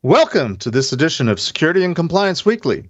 Welcome to this edition of Security and Compliance Weekly.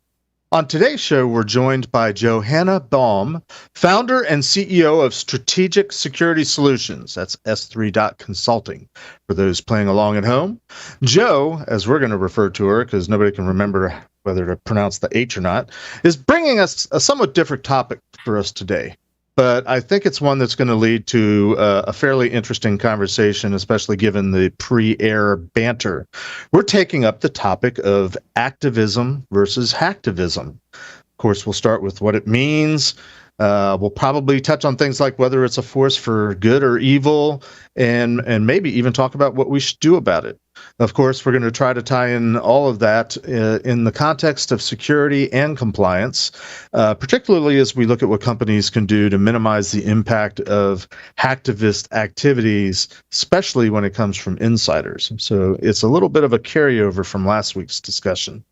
On today's show, we're joined by Johanna Baum, founder and CEO of Strategic Security Solutions. That's S3.consulting for those playing along at home. Jo, as we're going to refer to her because nobody can remember whether to pronounce the H or not, is bringing us a somewhat different topic for us today. But I think it's one that's going to lead to a fairly interesting conversation, especially given the pre-air banter. We're taking up the topic of activism versus hacktivism. Of course, we'll start with what it means. We'll probably touch on things like whether it's a force for good or evil, and maybe even talk about what we should do about it. Of course, we're going to try to tie in all of that in the context of security and compliance, particularly as we look at what companies can do to minimize the impact of hacktivist activities, especially when it comes from insiders. So it's a little bit of a carryover from last week's discussion.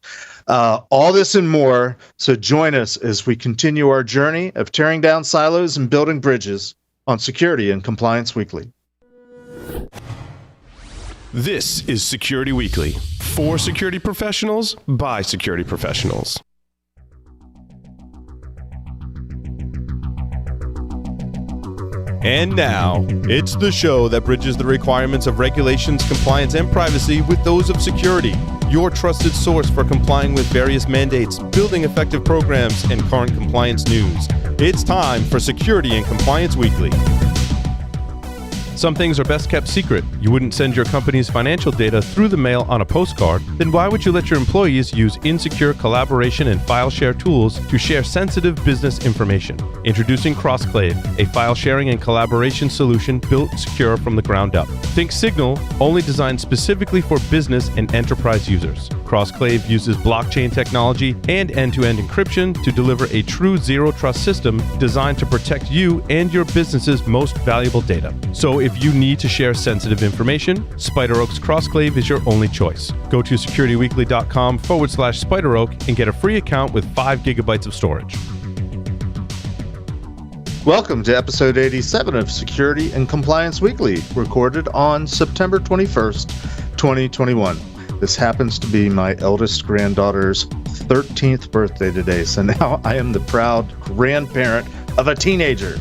All this and more, so join us as we continue our journey of tearing down silos and building bridges on Security and Compliance Weekly. This is Security Weekly, for security professionals, by security professionals. And now, it's the show that bridges the requirements of regulations, compliance, and privacy with those of security. Your trusted source for complying with various mandates, building effective programs, and current compliance news. It's time for Security and Compliance Weekly. Some things are best kept secret. You wouldn't send your company's financial data through the mail on a postcard. Then why would you let your employees use insecure collaboration and file share tools to share sensitive business information? Introducing Crossclave, a file sharing and collaboration solution built secure from the ground up. Think Signal, only designed specifically for business and enterprise users. Crossclave uses blockchain technology and end-to-end encryption to deliver a true zero-trust system designed to protect you and your business's most valuable data. So if you need to share sensitive information, SpiderOak's Crossclave is your only choice. Go to securityweekly.com/SpiderOak and get a free account with 5 gigabytes of storage. Welcome to episode 87 of Security and Compliance Weekly, recorded on September 21st, 2021. This happens to be my eldest granddaughter's 13th birthday today, so now I am the proud grandparent of a teenager.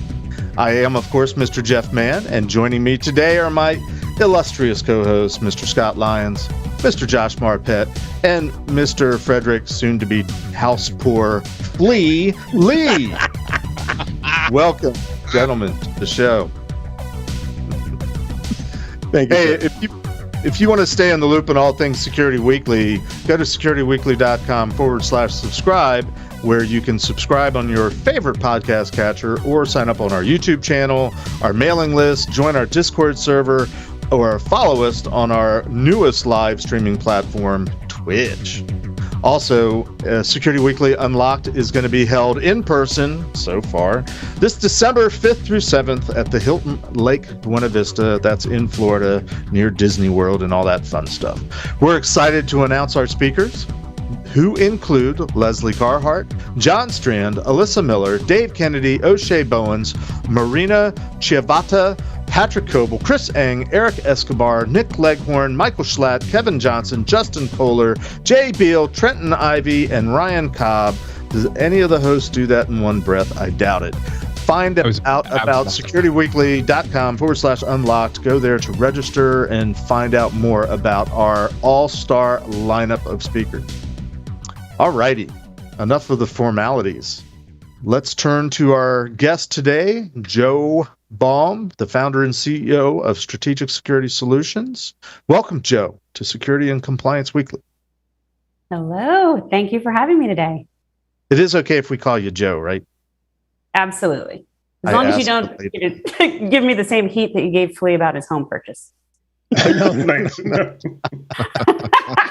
I am, of course, Mr. Jeff Mann, and joining me today are my illustrious co-hosts, Mr. Scott Lyons, Mr. Josh Marpet, and Mr. Frederick, soon-to-be house-poor Flea Lee. Welcome, gentlemen, to the show. Thank you. Hey, if you want to stay in the loop on all things Security Weekly, go to securityweekly.com/subscribe, where you can subscribe on your favorite podcast catcher or sign up on our YouTube channel, our mailing list, join our Discord server, or follow us on our newest live streaming platform, Twitch. Also, Security Weekly Unlocked is going to be held in person, so far, this December 5th through 7th at the Hilton Lake Buena Vista. That's in Florida, near Disney World and all that fun stuff. We're excited to announce our speakers, who include Leslie Carhart, John Strand, Alyssa Miller, Dave Kennedy, O'Shea Bowens, Marina Chiavata, Patrick Coble, Chris Eng, Eric Escobar, Nick Leghorn, Michael Schlatt, Kevin Johnson, Justin Kohler, Jay Beal, Trenton Ivey, and Ryan Cobb. Does any of the hosts do that in one breath? I doubt it. Find out about securityweekly.com/unlocked. Go there to register and find out more about our all-star lineup of speakers. All righty, enough of the formalities. Let's turn to our guest today, Jo Baum, the founder and CEO of Strategic Security Solutions. Welcome, Jo, to Security and Compliance Weekly. Hello. Thank you for having me today. It is okay if we call you Jo, right? Absolutely. As long as you don't give me the same heat that you gave Flea about his home purchase. No, thanks. No.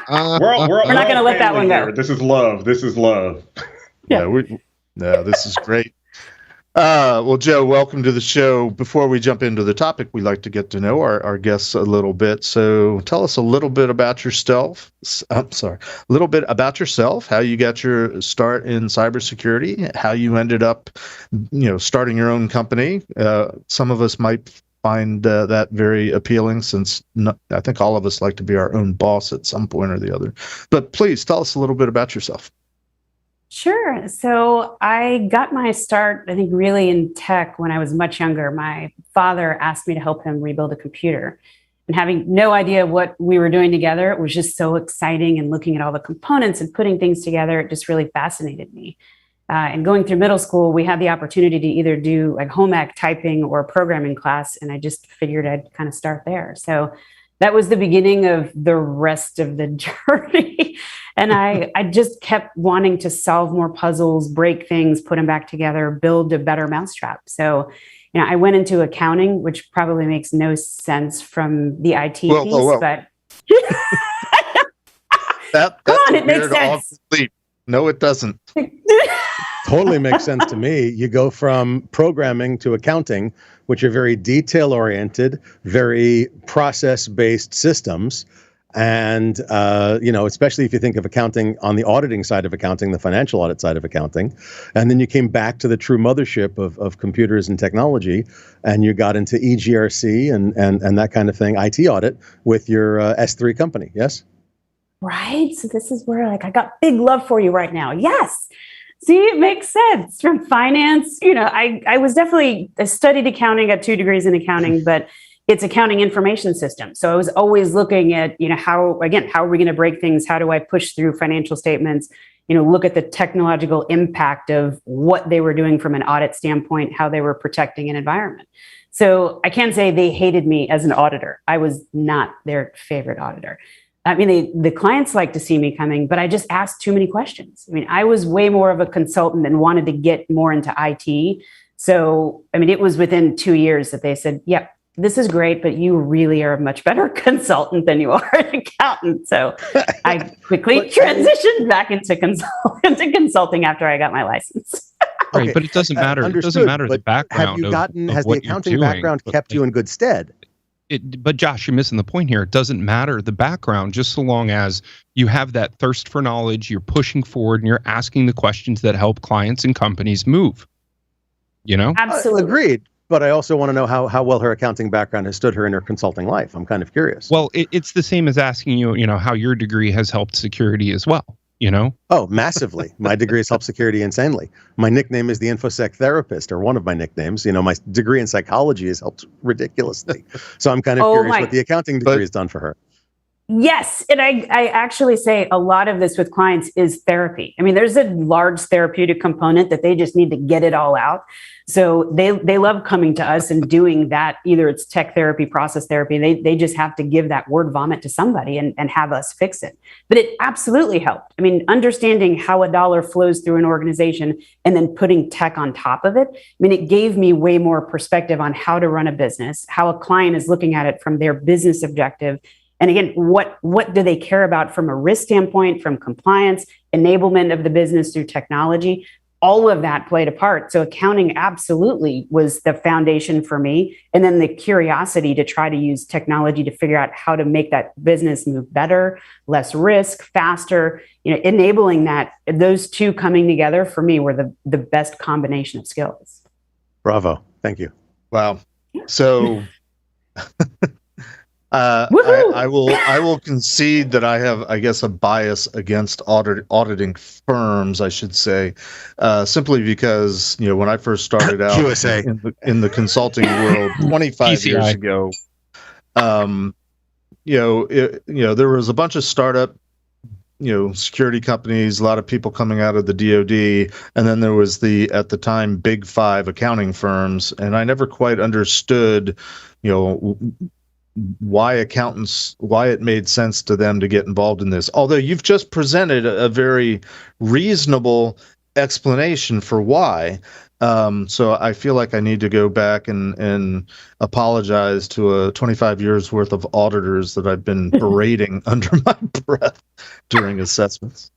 We're not going to let that one go. Here. This is love. This is love. Yeah, this is great. Well, Jo, welcome to the show. Before we jump into the topic, we like to get to know our guests a little bit. So tell us a little bit about yourself. I'm sorry, a little bit about yourself, how you got your start in cybersecurity, how you ended up, starting your own company. Some of us might find that very appealing, since I think all of us like to be our own boss at some point or the other. But please tell us a little bit about yourself. Sure. So I got my start, I think, really in tech when I was much younger. My father asked me to help him rebuild a computer. And having no idea what we were doing together, it was just so exciting. And looking at all the components and putting things together, it just really fascinated me. And going through middle school, we had the opportunity to either do like home ec typing or programming class. And I just figured I'd kind of start there. So that was the beginning of the rest of the journey. And I just kept wanting to solve more puzzles, break things, put them back together, build a better mousetrap. So, I went into accounting, which probably makes no sense from the IT piece, but come on, it makes sense. No, it doesn't. Totally makes sense to me. You go from programming to accounting, which are very detail-oriented, very process-based systems. And, especially if you think of accounting on the auditing side of accounting, the financial audit side of accounting. And then you came back to the true mothership of computers and technology, and you got into EGRC and that kind of thing, IT audit, with your S3 company, yes? Right. So this is where I got big love for you right now. Yes. See, it makes sense from finance. I studied accounting, got 2 degrees in accounting, but it's accounting information system. So I was always looking at, how are we going to break things? How do I push through financial statements? Look at the technological impact of what they were doing from an audit standpoint, how they were protecting an environment. So I can't say they hated me as an auditor. I was not their favorite auditor. The clients like to see me coming, but I just asked too many questions. I was way more of a consultant and wanted to get more into IT. So, it was within 2 years that they said, yep, this is great, but you really are a much better consultant than you are an accountant. So I quickly transitioned back into consulting after I got my license. Right, but it doesn't matter. It doesn't matter the background. Has the accounting background kept you in good stead? But Josh, you're missing the point here. It doesn't matter the background, just so long as you have that thirst for knowledge, you're pushing forward, and you're asking the questions that help clients and companies move. Absolutely. Agreed. But I also want to know how well her accounting background has stood her in her consulting life. I'm kind of curious. Well, it's the same as asking you, how your degree has helped security as well. Oh, massively. My degree has helped security insanely. My nickname is the InfoSec therapist, or one of my nicknames. My degree in psychology has helped ridiculously. So I'm kind of curious what the accounting degree has done for her. Yes. And I actually say a lot of this with clients is therapy. There's a large therapeutic component that they just need to get it all out. So they love coming to us and doing that. Either it's tech therapy, process therapy. They just have to give that word vomit to somebody and have us fix it. But it absolutely helped. Understanding how a dollar flows through an organization and then putting tech on top of it. It gave me way more perspective on how to run a business, how a client is looking at it from their business objective. And again, what do they care about from a risk standpoint, from compliance, enablement of the business through technology? All of that played a part. So accounting absolutely was the foundation for me. And then the curiosity to try to use technology to figure out how to make that business move better, less risk, faster, enabling that. Those two coming together for me were the best combination of skills. Bravo. Thank you. Wow. So I will concede that I have, I guess, a bias against auditing firms, I should say, simply because when I first started out in the consulting world 25 years ago, there was a bunch of startup, security companies, a lot of people coming out of the DoD, and then there was at the time, Big Five accounting firms, and I never quite understood, why it made sense to them to get involved in this. Although you've just presented a very reasonable explanation for why. So I feel like I need to go back and apologize to 25 years worth of auditors that I've been berating under my breath during assessments.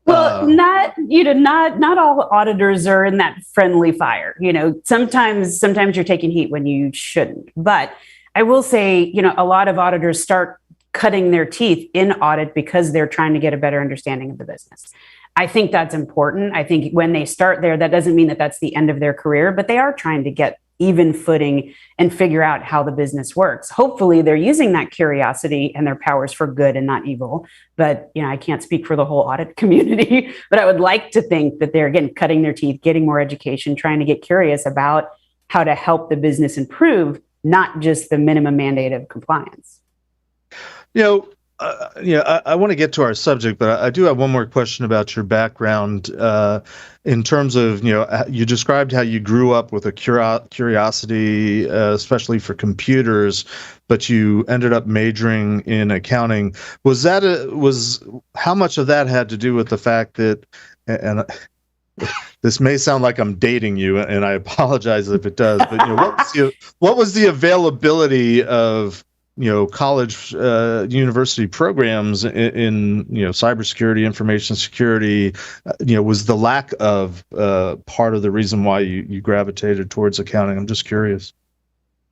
Well, not all auditors are in that friendly fire. Sometimes you're taking heat when you shouldn't. But I will say, a lot of auditors start cutting their teeth in audit because they're trying to get a better understanding of the business. I think that's important. I think when they start there, that doesn't mean that that's the end of their career, but they are trying to get even footing and figure out how the business works. Hopefully they're using that curiosity and their powers for good and not evil. But, I can't speak for the whole audit community, but I would like to think that they're, again, cutting their teeth, getting more education, trying to get curious about how to help the business improve, not just the minimum mandate of compliance. I want to get to our subject, but I do have one more question about your background in terms of, you described how you grew up with a curiosity, especially for computers, but you ended up majoring in accounting. How much of that had to do with the fact that, and this may sound like I'm dating you, and I apologize if it does, but what was the availability of college, university programs in cybersecurity, information security, was the lack of part of the reason why you gravitated towards accounting? I'm just curious.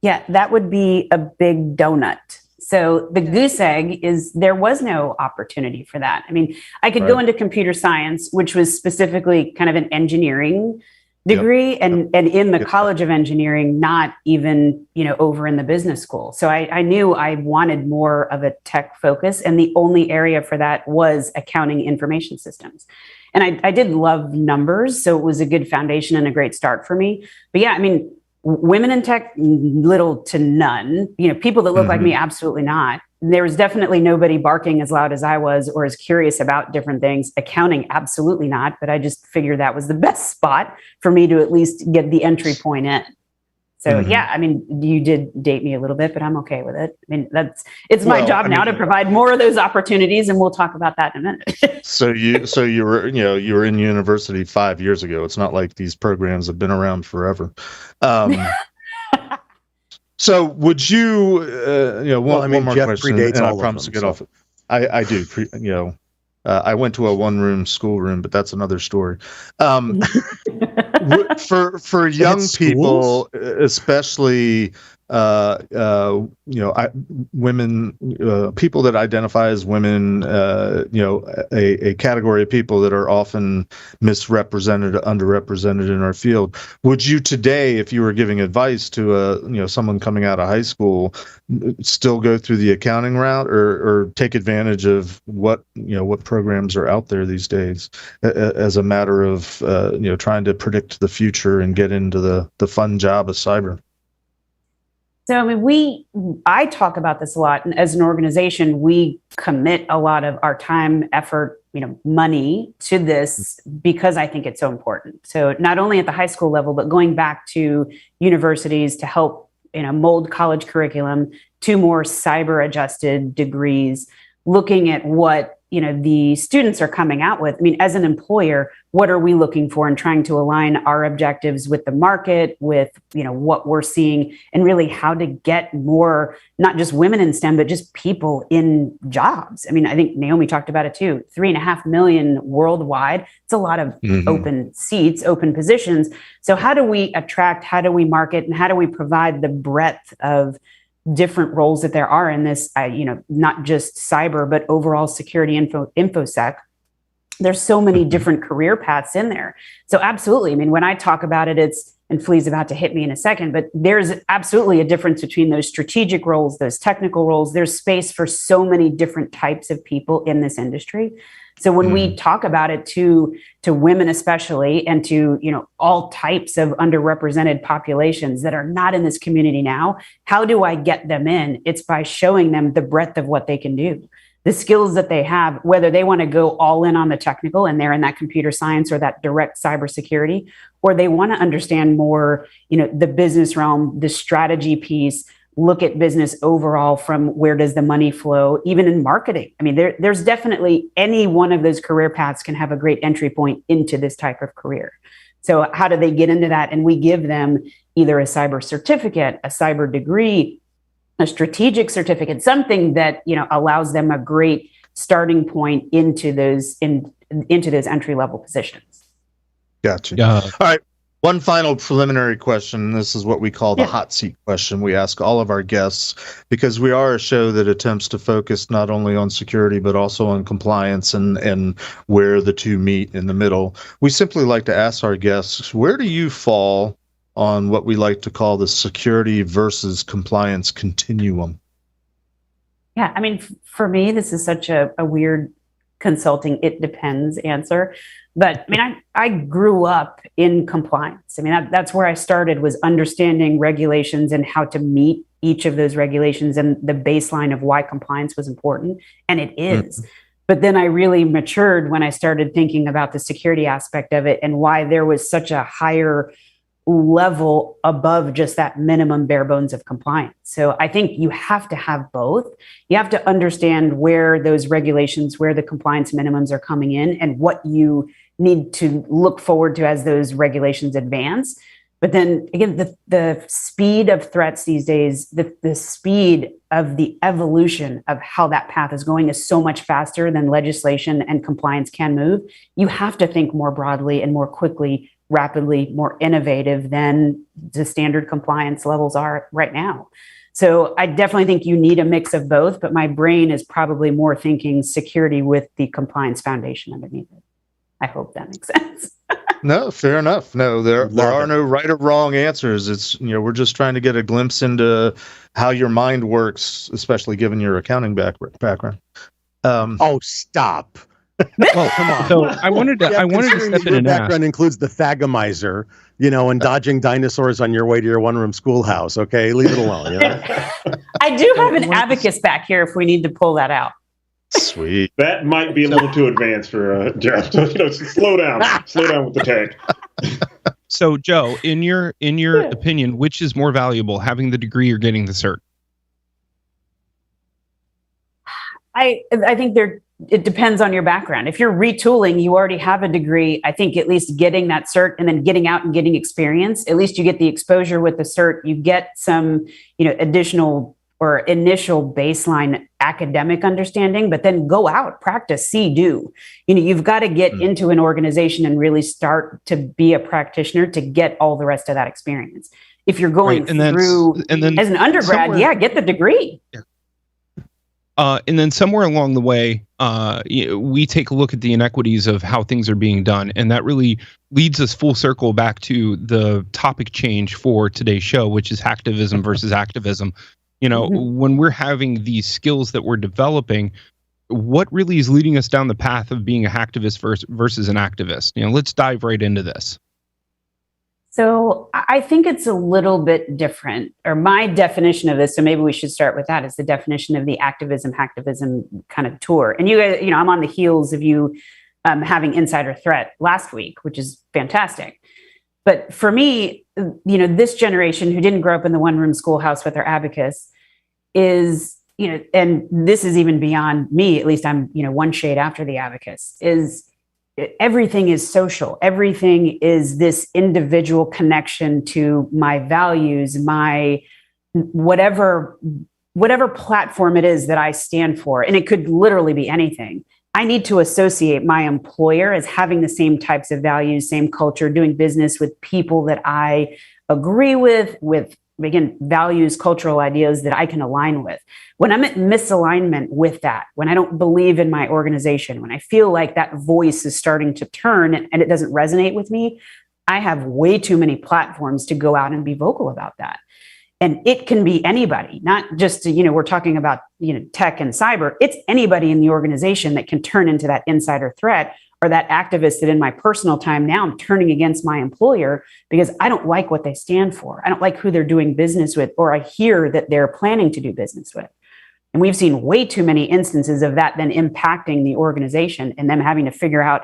Yeah, that would be a big donut. So the goose egg is there was no opportunity for that. I mean, I could go into computer science, which was specifically kind of an engineering degree, and in the College of Engineering, not even, over in the business school. So I knew I wanted more of a tech focus, and the only area for that was accounting information systems. And I did love numbers, so it was a good foundation and a great start for me. But yeah, I mean, women in tech, little to none. People that look like me, absolutely not. There was definitely nobody barking as loud as I was or as curious about different things. Accounting, absolutely not. But I just figured that was the best spot for me to at least get the entry point in. So yeah, I mean, you did date me a little bit, but I'm okay with it. I mean, it's my job now to provide more of those opportunities, and we'll talk about that in a minute. So you were in university 5 years ago. It's not like these programs have been around forever. So would you, one more Jeff question, predates and I all promise of to them, get off. I do, I went to a one-room schoolroom, but that's another story. For young people, especially, women, people that identify as women, a category of people that are often misrepresented, underrepresented in our field. Would you today, if you were giving advice to someone coming out of high school, still go through the accounting route, or take advantage of what programs are out there these days as a matter of trying to predict the future and get into the fun job of cyber? So, I mean, I talk about this a lot, and as an organization, we commit a lot of our time, effort, money to this because I think it's so important. So not only at the high school level, but going back to universities to help, mold college curriculum to more cyber adjusted degrees, looking at what, the students are coming out with. I mean, as an employer, what are we looking for, and trying to align our objectives with the market, with, what we're seeing, and really how to get more, not just women in STEM, but just people in jobs. I mean, I think Naomi talked about it too, 3.5 million worldwide. It's a lot of open seats, open positions. So how do we attract, how do we market, and how do we provide the breadth of different roles that there are in this, not just cyber, but overall security, infosec. There's so many different career paths in there. So absolutely. I mean, when I talk about it, and Flea's about to hit me in a second, but there's absolutely a difference between those strategic roles, those technical roles. There's space for so many different types of people in this industry. So when we talk about it to women especially, and to all types of underrepresented populations that are not in this community now, how do I get them in? It's by showing them the breadth of what they can do, the skills that they have, whether they want to go all in on the technical and they're in that computer science or that direct cybersecurity, or they want to understand more, the business realm, the strategy piece, look at business overall from where does the money flow, even in marketing. I mean, there's definitely any one of those career paths can have a great entry point into this type of career. So how do they get into that? And we give them either a cyber certificate, a cyber degree, a strategic certificate, something that, allows them a great starting point into those entry level positions. Gotcha. All right. One final preliminary question. This is what we call the hot seat question. We ask all of our guests, because we are a show that attempts to focus not only on security, but also on compliance and where the two meet in the middle. We simply like to ask our guests, where do you fall on what we like to call the security versus compliance continuum? Yeah, I mean, for me, this is such a weird consulting it depends answer. But I mean, I grew up in compliance. I mean, that's where I started, was understanding regulations and how to meet each of those regulations and the baseline of why compliance was important. And it is. But then I really matured when I started thinking about the security aspect of it and why there was such a higher level above just that minimum bare bones of compliance. So I think you have to have both. You have to understand where those regulations, where the compliance minimums are coming in and what you need to look forward to as those regulations advance. But then again, the speed of threats these days, the speed of the evolution of how that path is going is so much faster than legislation and compliance can move. You have to think more broadly and more quickly, rapidly, more innovative than the standard compliance levels are right now. So I definitely think you need a mix of both, but my brain is probably more thinking security with the compliance foundation underneath it. I hope that makes sense. No, fair enough. No, there are no right or wrong answers. It's, we're just trying to get a glimpse into how your mind works, especially given your accounting background. Oh, stop. Well, come on. So I wanted to step in and ask. Your background includes the thagomizer, and dodging dinosaurs on your way to your one-room schoolhouse. Okay, leave it alone. I do have an abacus back here if we need to pull that out. Sweet. That might be a little too advanced for Jeff. Slow down with the tag. So, Joe, in your opinion, which is more valuable, having the degree or getting the cert? I think it depends on your background. If you're retooling, you already have a degree. I think at least getting that cert and then getting out and getting experience, at least you get the exposure with the cert. You get some, additional or initial baseline academic understanding, but then go out, practice, see, do. You've got to get into an organization and really start to be a practitioner to get all the rest of that experience. If you're going through as an undergrad, get the degree. Yeah. And then somewhere along the way, we take a look at the inequities of how things are being done. And that really leads us full circle back to the topic change for today's show, which is hacktivism versus activism. When we're having these skills that we're developing, what really is leading us down the path of being a hacktivist versus an activist? Let's dive right into this. So I think it's a little bit different, or my definition of this. So maybe we should start with that as the definition of the activism, hacktivism kind of tour. And you guys, I'm on the heels of you having Insider Threat last week, which is fantastic. But for me, this generation who didn't grow up in the one-room schoolhouse with their abacus is, and this is even beyond me, at least I'm, one shade after the abacus, is everything is social. Everything is this individual connection to my values, my whatever platform it is that I stand for. And it could literally be anything. I need to associate my employer as having the same types of values, same culture, doing business with people that I agree with, again, values, cultural ideas that I can align with. When I'm at misalignment with that, when I don't believe in my organization, when I feel like that voice is starting to turn and it doesn't resonate with me, I have way too many platforms to go out and be vocal about that. And it can be anybody, not just, we're talking about, tech and cyber. It's anybody in the organization that can turn into that insider threat or that activist that in my personal time now I'm turning against my employer because I don't like what they stand for. I don't like who they're doing business with, or I hear that they're planning to do business with. And we've seen way too many instances of that then impacting the organization and them having to figure out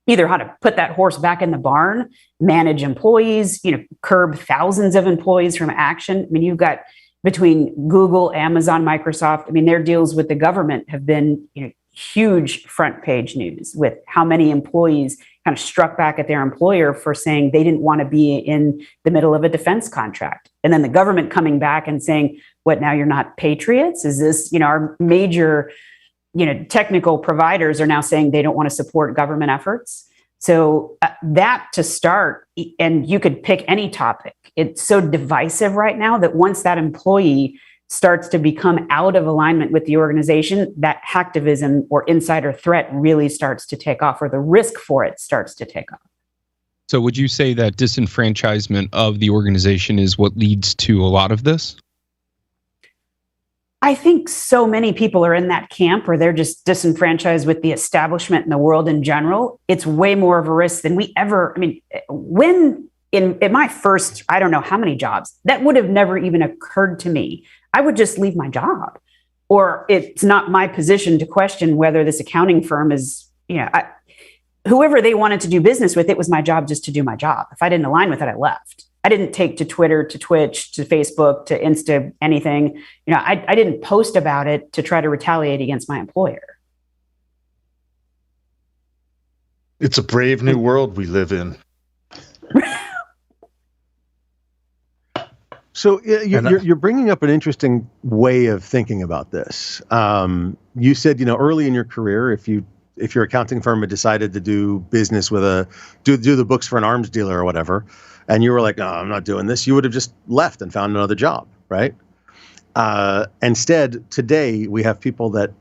either how to put that horse back in the barn, manage employees, curb thousands of employees from action. I mean, you've got between Google, Amazon, Microsoft, their deals with the government have been, huge front page news with how many employees kind of struck back at their employer for saying they didn't want to be in the middle of a defense contract. And then the government coming back and saying, what, now you're not patriots? Is this, our major technical providers are now saying they don't want to support government efforts. So that to start, and you could pick any topic. It's so divisive right now that once that employee starts to become out of alignment with the organization, that hacktivism or insider threat really starts to take off, or the risk for it starts to take off. So would you say that disenfranchisement of the organization is what leads to a lot of this? I think so many people are in that camp where they're just disenfranchised with the establishment and the world in general. It's way more of a risk than we ever, when in my first, I don't know how many jobs, that would have never even occurred to me. I would just leave my job. Or it's not my position to question whether this accounting firm is, whoever they wanted to do business with, it was my job just to do my job. If I didn't align with it, I left. I didn't take to Twitter, to Twitch, to Facebook, to Insta, anything. I didn't post about it to try to retaliate against my employer. It's a brave new world we live in. So you're bringing up an interesting way of thinking about this. You said, early in your career, if your accounting firm had decided to do business with do the books for an arms dealer or whatever, and you were like, no, I'm not doing this, you would have just left and found another job, right? Instead, today we have people that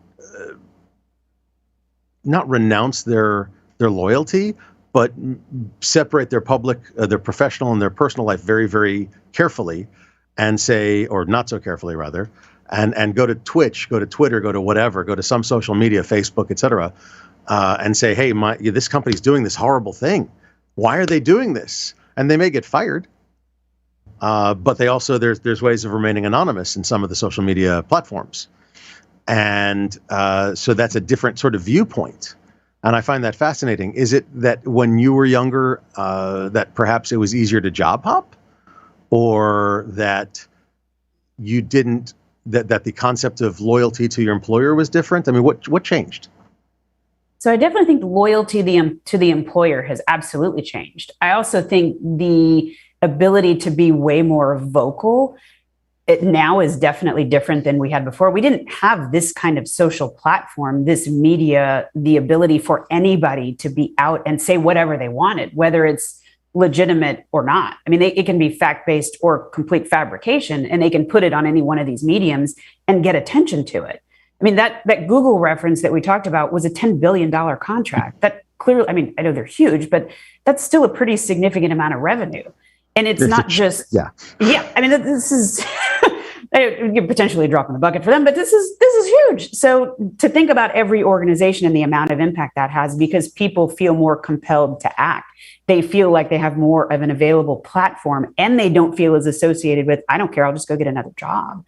not renounce their loyalty, but separate their their professional and their personal life very, very carefully, and say, or not so carefully rather, and go to Twitch, go to Twitter, go to whatever, go to some social media, Facebook, etc., and say, hey, this company's doing this horrible thing. Why are they doing this? And they may get fired, but they also there's ways of remaining anonymous in some of the social media platforms, and so that's a different sort of viewpoint. And I find that fascinating. Is it that when you were younger, that perhaps it was easier to job hop, or that you didn't, that the concept of loyalty to your employer was different? I mean, what changed? So I definitely think loyalty to the employer has absolutely changed. I also think the ability to be way more vocal, it now is definitely different than we had before. We didn't have this kind of social platform, this media, the ability for anybody to be out and say whatever they wanted, whether it's legitimate or not. I mean, it can be fact-based or complete fabrication, and they can put it on any one of these mediums and get attention to it. I mean, that Google reference that we talked about was a $10 billion contract. That clearly, I know they're huge, but that's still a pretty significant amount of revenue. And it's not just, this is, you're potentially a drop in the bucket for them, but this is huge. So to think about every organization and the amount of impact that has, because people feel more compelled to act. They feel like they have more of an available platform, and they don't feel as associated with, I don't care, I'll just go get another job.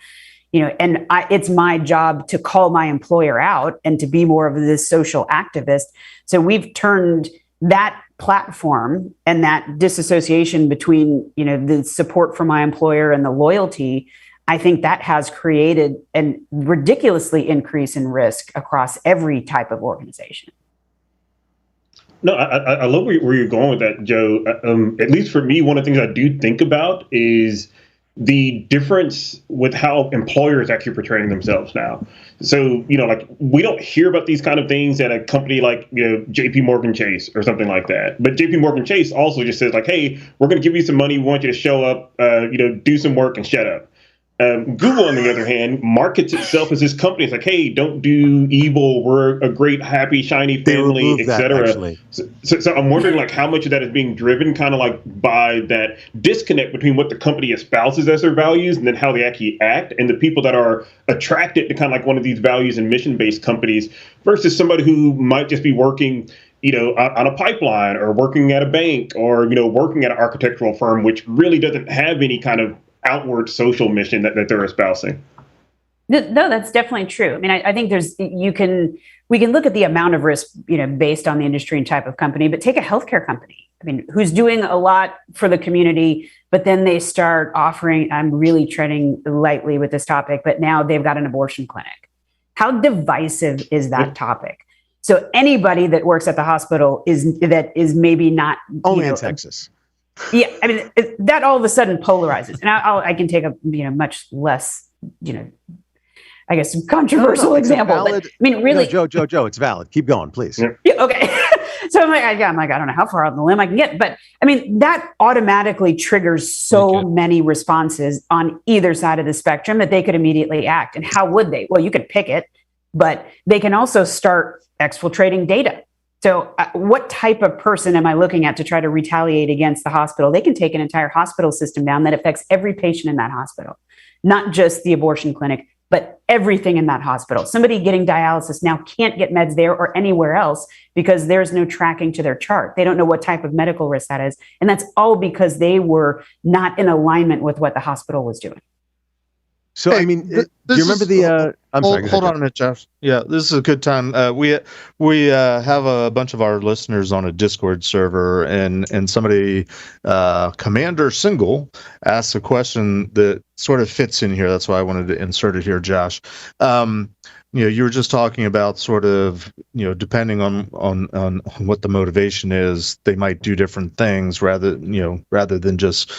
And it's my job to call my employer out and to be more of this social activist. So we've turned that platform and that disassociation between, the support for my employer and the loyalty. I think that has created a ridiculously increase in risk across every type of organization. No, I love where you're going with that, Joe. At least for me, one of the things I do think about is the difference with how employers actually portraying themselves now. So, we don't hear about these kind of things at a company like, JP Morgan Chase or something like that. But JP Morgan Chase also just says like, hey, we're going to give you some money. We want you to show up, do some work and shut up. Google, on the other hand, markets itself as this company. It's like, hey, don't do evil. We're a great, happy, shiny family, etc. So I'm wondering, like, how much of that is being driven kind of like by that disconnect between what the company espouses as their values and then how they actually act, and the people that are attracted to kind of like one of these values and mission-based companies versus somebody who might just be working on a pipeline or working at a bank or, working at an architectural firm, which really doesn't have any kind of outward social mission that they're espousing. No, that's definitely true. I think we can look at the amount of risk, based on the industry and type of company, but take a healthcare company, who's doing a lot for the community, but then they start offering, I'm really treading lightly with this topic, but now they've got an abortion clinic. How divisive is that topic? So anybody that works at the hospital is maybe not only in Texas. Yeah, that all of a sudden polarizes, and I can take a much less I guess controversial example. Valid, but, really, Joe, it's valid. Keep going, please. Yeah, okay. So I'm like, I don't know how far out the limb I can get, but that automatically triggers so many responses on either side of the spectrum that they could immediately act. And how would they? Well, you could pick it, but they can also start exfiltrating data. So what type of person am I looking at to try to retaliate against the hospital? They can take an entire hospital system down that affects every patient in that hospital, not just the abortion clinic, but everything in that hospital. Somebody getting dialysis now can't get meds there or anywhere else because there's no tracking to their chart. They don't know what type of medical risk that is. And that's all because they were not in alignment with what the hospital was doing. So, I mean, do you remember the... I'm sorry. Hold on a minute, Jeff. Yeah, this is a good time. We have a bunch of our listeners on a Discord server, and somebody, Commander Single, asked a question that sort of fits in here. That's why I wanted to insert it here, Josh. You were just talking about sort of, depending on what the motivation is, they might do different things rather than just,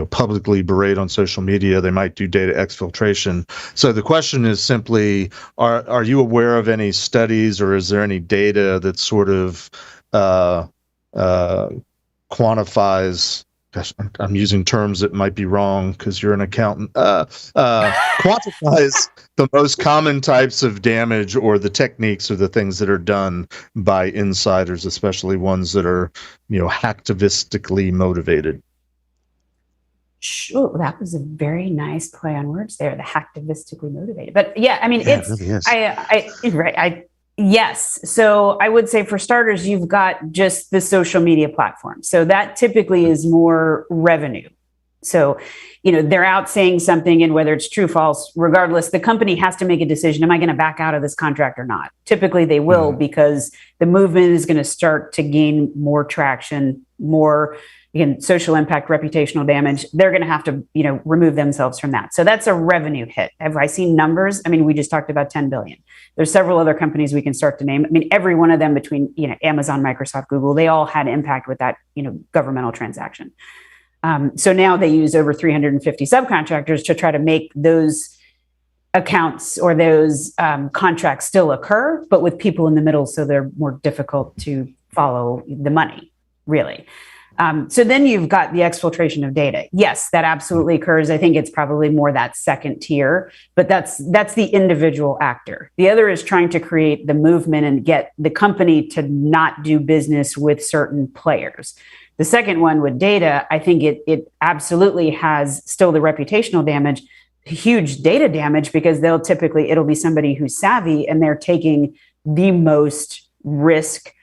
publicly berate on social media. They might do data exfiltration. So the question is simply, are you aware of any studies, or is there any data that sort of quantifies? Gosh, I'm using terms that might be wrong because you're an accountant. Quantifies the most common types of damage, or the techniques, or the things that are done by insiders, especially ones that are, hacktivistically motivated. Sure, that was a very nice play on words there. The hacktivistically motivated, but yeah, I mean, it's it really is. Yes. So I would say, for starters, you've got just the social media platform. So that typically is more revenue. So, they're out saying something, and whether it's true, false, regardless, the company has to make a decision. Am I going to back out of this contract or not? Typically they will, because the movement is going to start to gain more traction, more, again, social impact, reputational damage. They're going to have to, remove themselves from that. So that's a revenue hit. Have I seen numbers? I mean, we just talked about 10 billion. There's several other companies we can start to name. I mean, every one of them between, Amazon, Microsoft, Google, they all had impact with that, governmental transaction. So now they use over 350 subcontractors to try to make those accounts or those contracts still occur, but with people in the middle, so they're more difficult to follow the money, really. So then you've got the exfiltration of data. Yes, that absolutely occurs. I think it's probably more that second tier, but that's the individual actor. The other is trying to create the movement and get the company to not do business with certain players. The second one with data, I think it absolutely has still the reputational damage, huge data damage, because it'll be somebody who's savvy, and they're taking the most risk,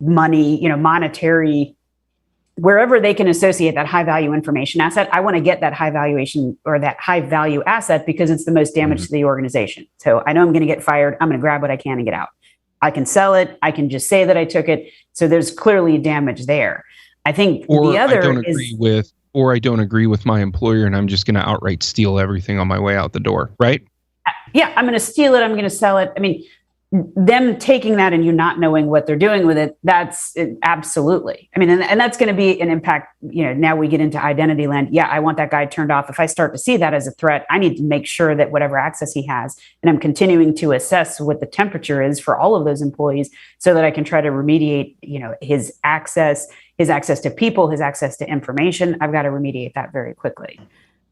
money, monetary, wherever they can associate that high value information asset. I want to get that high valuation or that high value asset because it's the most damage to the organization. So I know I'm going to get fired. I'm going to grab what I can and get out. I can sell it. I can just say that I took it. So there's clearly damage there. I think the other I don't agree with my employer, and I'm just going to outright steal everything on my way out the door, right? Yeah, I'm going to steal it. I'm going to sell it. I mean, them taking that and you not knowing what they're doing with it, that's absolutely. I mean, and that's going to be an impact. Now we get into identity land. Yeah, I want that guy turned off. If I start to see that as a threat, I need to make sure that whatever access he has, and I'm continuing to assess what the temperature is for all of those employees, so that I can try to remediate, his access to people, his access to information. I've got to remediate that very quickly.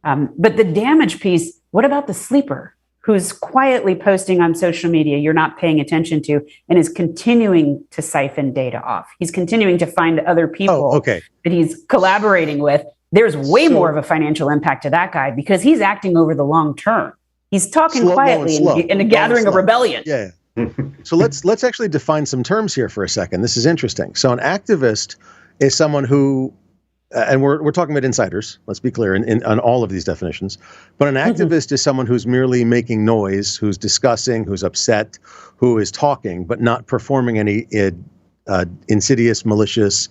But the damage piece, what about the sleeper who's quietly posting on social media you're not paying attention to, and is continuing to siphon data off? He's continuing to find other people that he's collaborating with. There's way more of a financial impact to that guy, because he's acting over the long term. He's talking quietly in a gathering of rebellion. Yeah. So let's actually define some terms here for a second. This is interesting. So an activist is someone who, and we're talking about insiders, let's be clear, on all of these definitions. But an activist is someone who's merely making noise, who's discussing, who's upset, who is talking, but not performing any insidious, malicious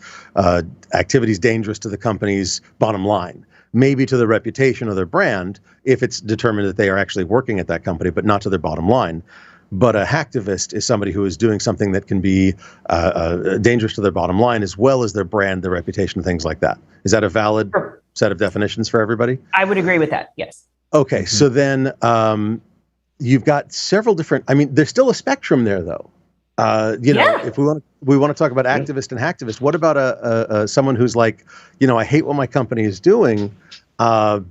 activities dangerous to the company's bottom line. Maybe to their reputation or their brand, if it's determined that they are actually working at that company, but not to their bottom line. But a hacktivist is somebody who is doing something that can be dangerous to their bottom line, as well as their brand, their reputation, things like that. Is that a valid set of definitions for everybody? I would agree with that, yes. Okay, so then you've got several different, there's still a spectrum there, though. If we want to talk about activist and hacktivist, what about someone who's like, I hate what my company is doing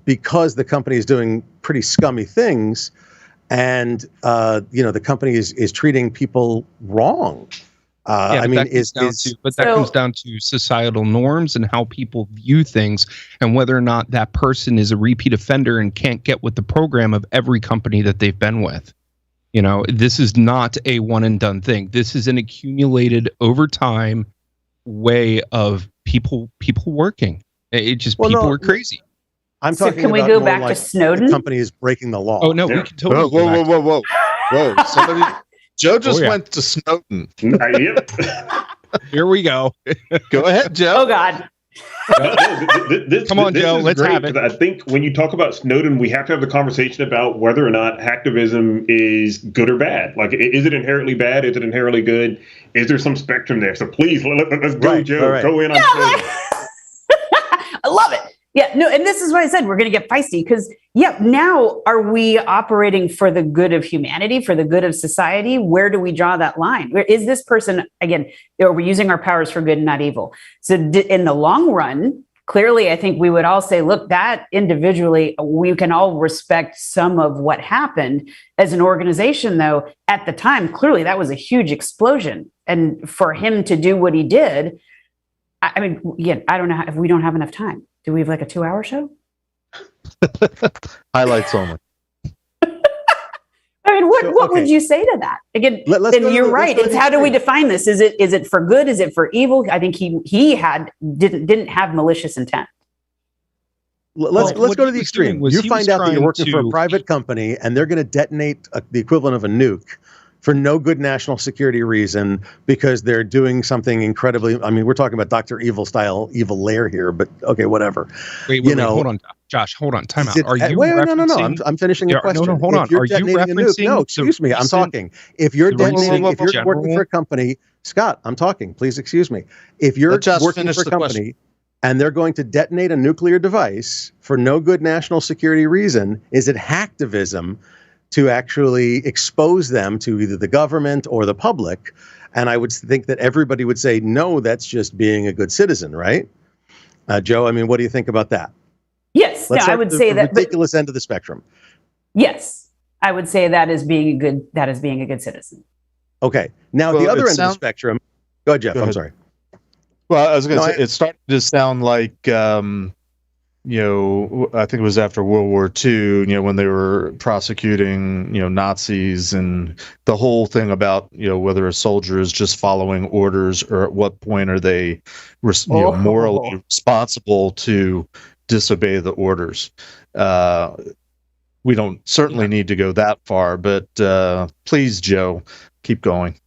because the company is doing pretty scummy things, and the company is treating people wrong. I mean, that comes down to societal norms and how people view things, and whether or not that person is a repeat offender and can't get with the program of every company that they've been with. You know, this is not a one and done thing. This is an accumulated over time way of people working. It just people are crazy. I'm talking. Can we go back to Snowden? The company is breaking the law. Oh no, we can totally. Whoa! Somebody, Joe just went to Snowden. Here we go. Go ahead, Joe. Oh God. Come on, Joe. Let's have it. I think when you talk about Snowden, we have to have the conversation about whether or not hacktivism is good or bad. Like, is it inherently bad? Is it inherently good? Is there some spectrum there? So please, let's go, Joe. Right. Go in on Snowden. I love it. Yeah, no, and this is why I said we're going to get feisty because, now are we operating for the good of humanity, for the good of society? Where do we draw that line? Where is this person, again, are we using our powers for good and not evil? So in the long run, clearly, I think we would all say, look, that individually, we can all respect some of what happened. As an organization, though, at the time, clearly that was a huge explosion. And for him to do what he did, I mean, I don't know if we don't have enough time. Do we have like a 2-hour show? Highlights only. I mean, what would you say to that? Again, then you're right. It's how do we define this? Is it for good? Is it for evil? I think he didn't have malicious intent. Let's go to the extreme. You find out that you're working for a private company and they're going to detonate the equivalent of a nuke for no good national security reason because they're doing something incredibly. I mean, we're talking about Dr. Evil style, evil lair here, but okay, whatever. Wait, hold on, Josh. Hold on. Time out. Are you no. I'm finishing the question. No, hold on. Are you referencing? No, excuse me. I'm talking. If you're detonating, if you're working for a company, Scott, I'm talking. Please excuse me. If you're working for a company and they're going to detonate a nuclear device for no good national security reason, is it hacktivism to actually expose them to either the government or the public? And I would think that everybody would say, no, that's just being a good citizen, right? Joe, I mean, what do you think about that? Yes, I would say that ridiculous end of the spectrum. Yes, I would say that is being a good citizen. Okay, now the other end of the spectrum. Go ahead, Jeff. I'm sorry. Well, I was going to say it started to sound like. I think it was after World War II, when they were prosecuting, Nazis and the whole thing about, whether a soldier is just following orders or at what point are they, morally responsible to disobey the orders. We don't certainly need to go that far, but please, Joe, keep going.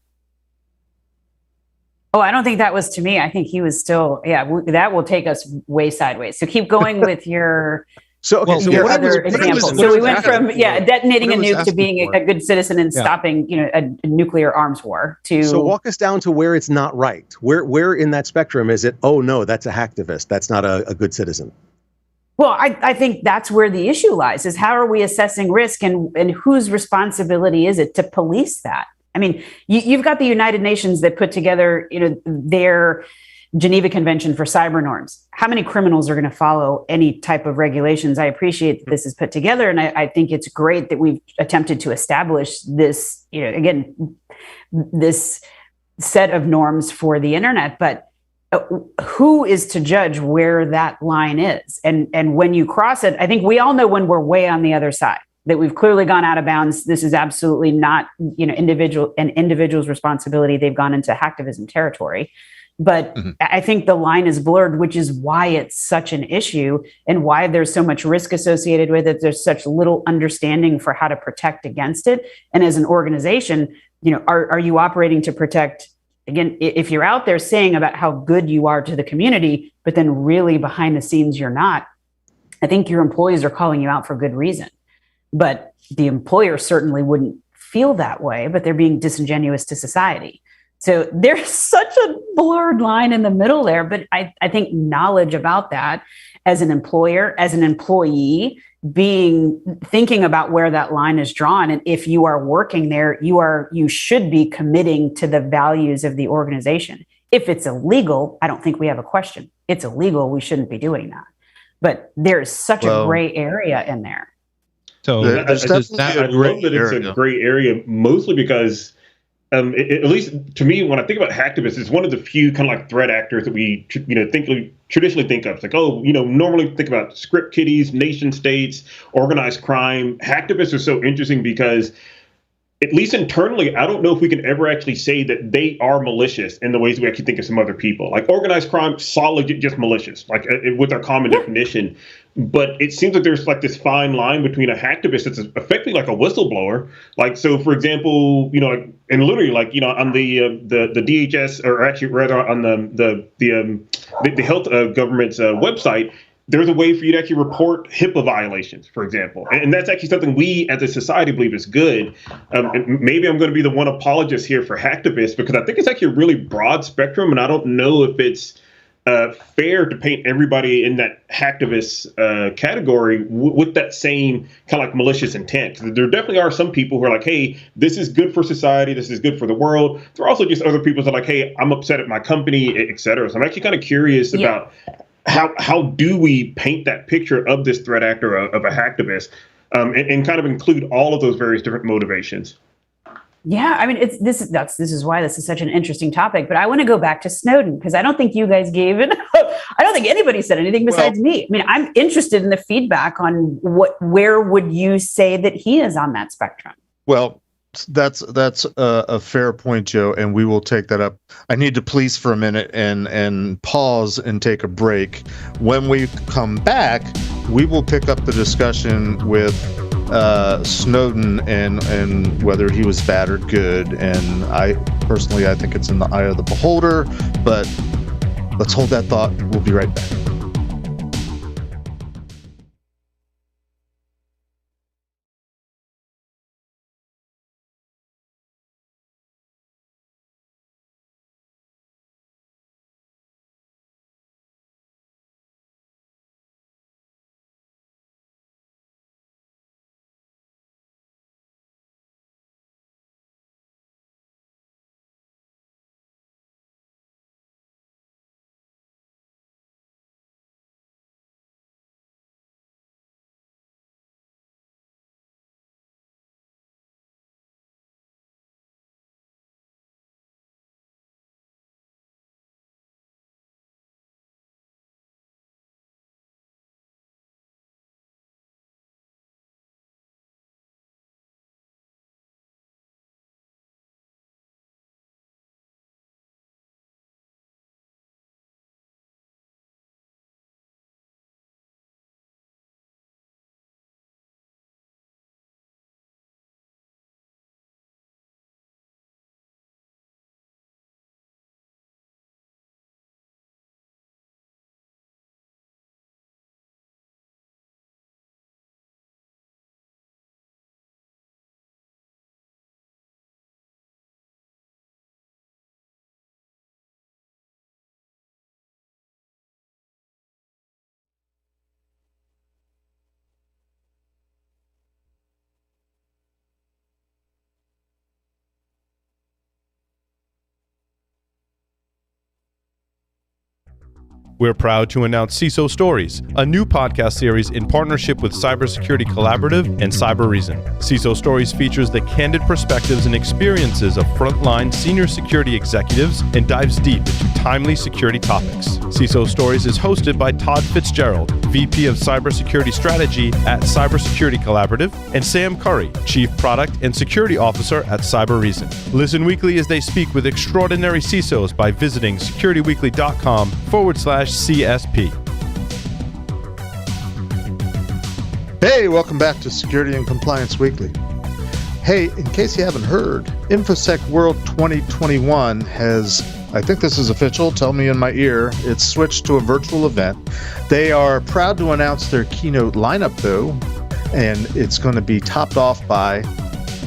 Oh, I don't think that was to me. I think he was still, that will take us way sideways. So keep going with your, your other example. So we went from, detonating a nuke to being a good citizen and stopping, a nuclear arms war to. So walk us down to where it's not right. Where in that spectrum is it, oh no, that's a hacktivist. That's not a good citizen. Well, I think that's where the issue lies, is how are we assessing risk and whose responsibility is it to police that? I mean, you've got the United Nations that put together, their Geneva Convention for cyber norms. How many criminals are going to follow any type of regulations? I appreciate that this is put together, and I think it's great that we've attempted to establish this, this set of norms for the internet. But who is to judge where that line is? And when you cross it, I think we all know when we're way on the other side, that we've clearly gone out of bounds. This is absolutely not, individual's responsibility. They've gone into hacktivism territory. But I think the line is blurred, which is why it's such an issue and why there's so much risk associated with it. There's such little understanding for how to protect against it. And as an organization, are you operating to protect? Again, if you're out there saying about how good you are to the community, but then really behind the scenes you're not, I think your employees are calling you out for good reason. But the employer certainly wouldn't feel that way, but they're being disingenuous to society. So there's such a blurred line in the middle there. But I think knowledge about that as an employer, as an employee, thinking about where that line is drawn. And if you are working there, you should be committing to the values of the organization. If it's illegal, I don't think we have a question. It's illegal. We shouldn't be doing that. But there's such a gray area in there. So I love that it's a gray area, mostly because at least to me, when I think about hacktivists, it's one of the few kind of like threat actors that we traditionally think of. It's like, normally think about script kiddies, nation states, organized crime. Hacktivists are so interesting because, at least internally, I don't know if we can ever actually say that they are malicious in the ways we actually think of some other people. Like organized crime, solidly just malicious, like with our common definition. But it seems like there's like this fine line between a hacktivist that's effectively like a whistleblower. Like, so for example, and literally like, on the DHS, or actually rather on the health government's website, there's a way for you to actually report HIPAA violations, for example. And that's actually something we as a society believe is good. And maybe I'm going to be the one apologist here for hacktivists, because I think it's actually a really broad spectrum. And I don't know if it's fair to paint everybody in that hacktivist category with that same kind of like malicious intent. There definitely are some people who are like, hey, this is good for society, this is good for the world. There are also just other people that are like, hey, I'm upset at my company, et cetera. So I'm actually kind of curious about how do we paint that picture of this threat actor, of a hacktivist, and kind of include all of those various different motivations. Yeah, I mean, this is why this is such an interesting topic. But I want to go back to Snowden, because I don't think you guys gave it. I don't think anybody said anything besides me. I mean, I'm interested in the feedback on where would you say that he is on that spectrum? Well, that's a fair point, Joe, and we will take that up. I need to please for a minute and pause and take a break. When we come back, we will pick up the discussion with Snowden and whether he was bad or good. And I think it's in the eye of the beholder, but let's hold that thought. We'll be right back. We're proud to announce CISO Stories, a new podcast series in partnership with Cybersecurity Collaborative and Cyber Reason. CISO Stories features the candid perspectives and experiences of frontline senior security executives and dives deep into timely security topics. CISO Stories is hosted by Todd Fitzgerald, VP of Cybersecurity Strategy at Cybersecurity Collaborative, and Sam Curry, Chief Product and Security Officer at Cyber Reason. Listen weekly as they speak with extraordinary CISOs by visiting securityweekly.com/CSP. Hey, welcome back to Security and Compliance Weekly. Hey, in case you haven't heard, InfoSec World 2021 has, I think this is official, tell me in my ear, it's switched to a virtual event. They are proud to announce their keynote lineup, though, and it's going to be topped off by,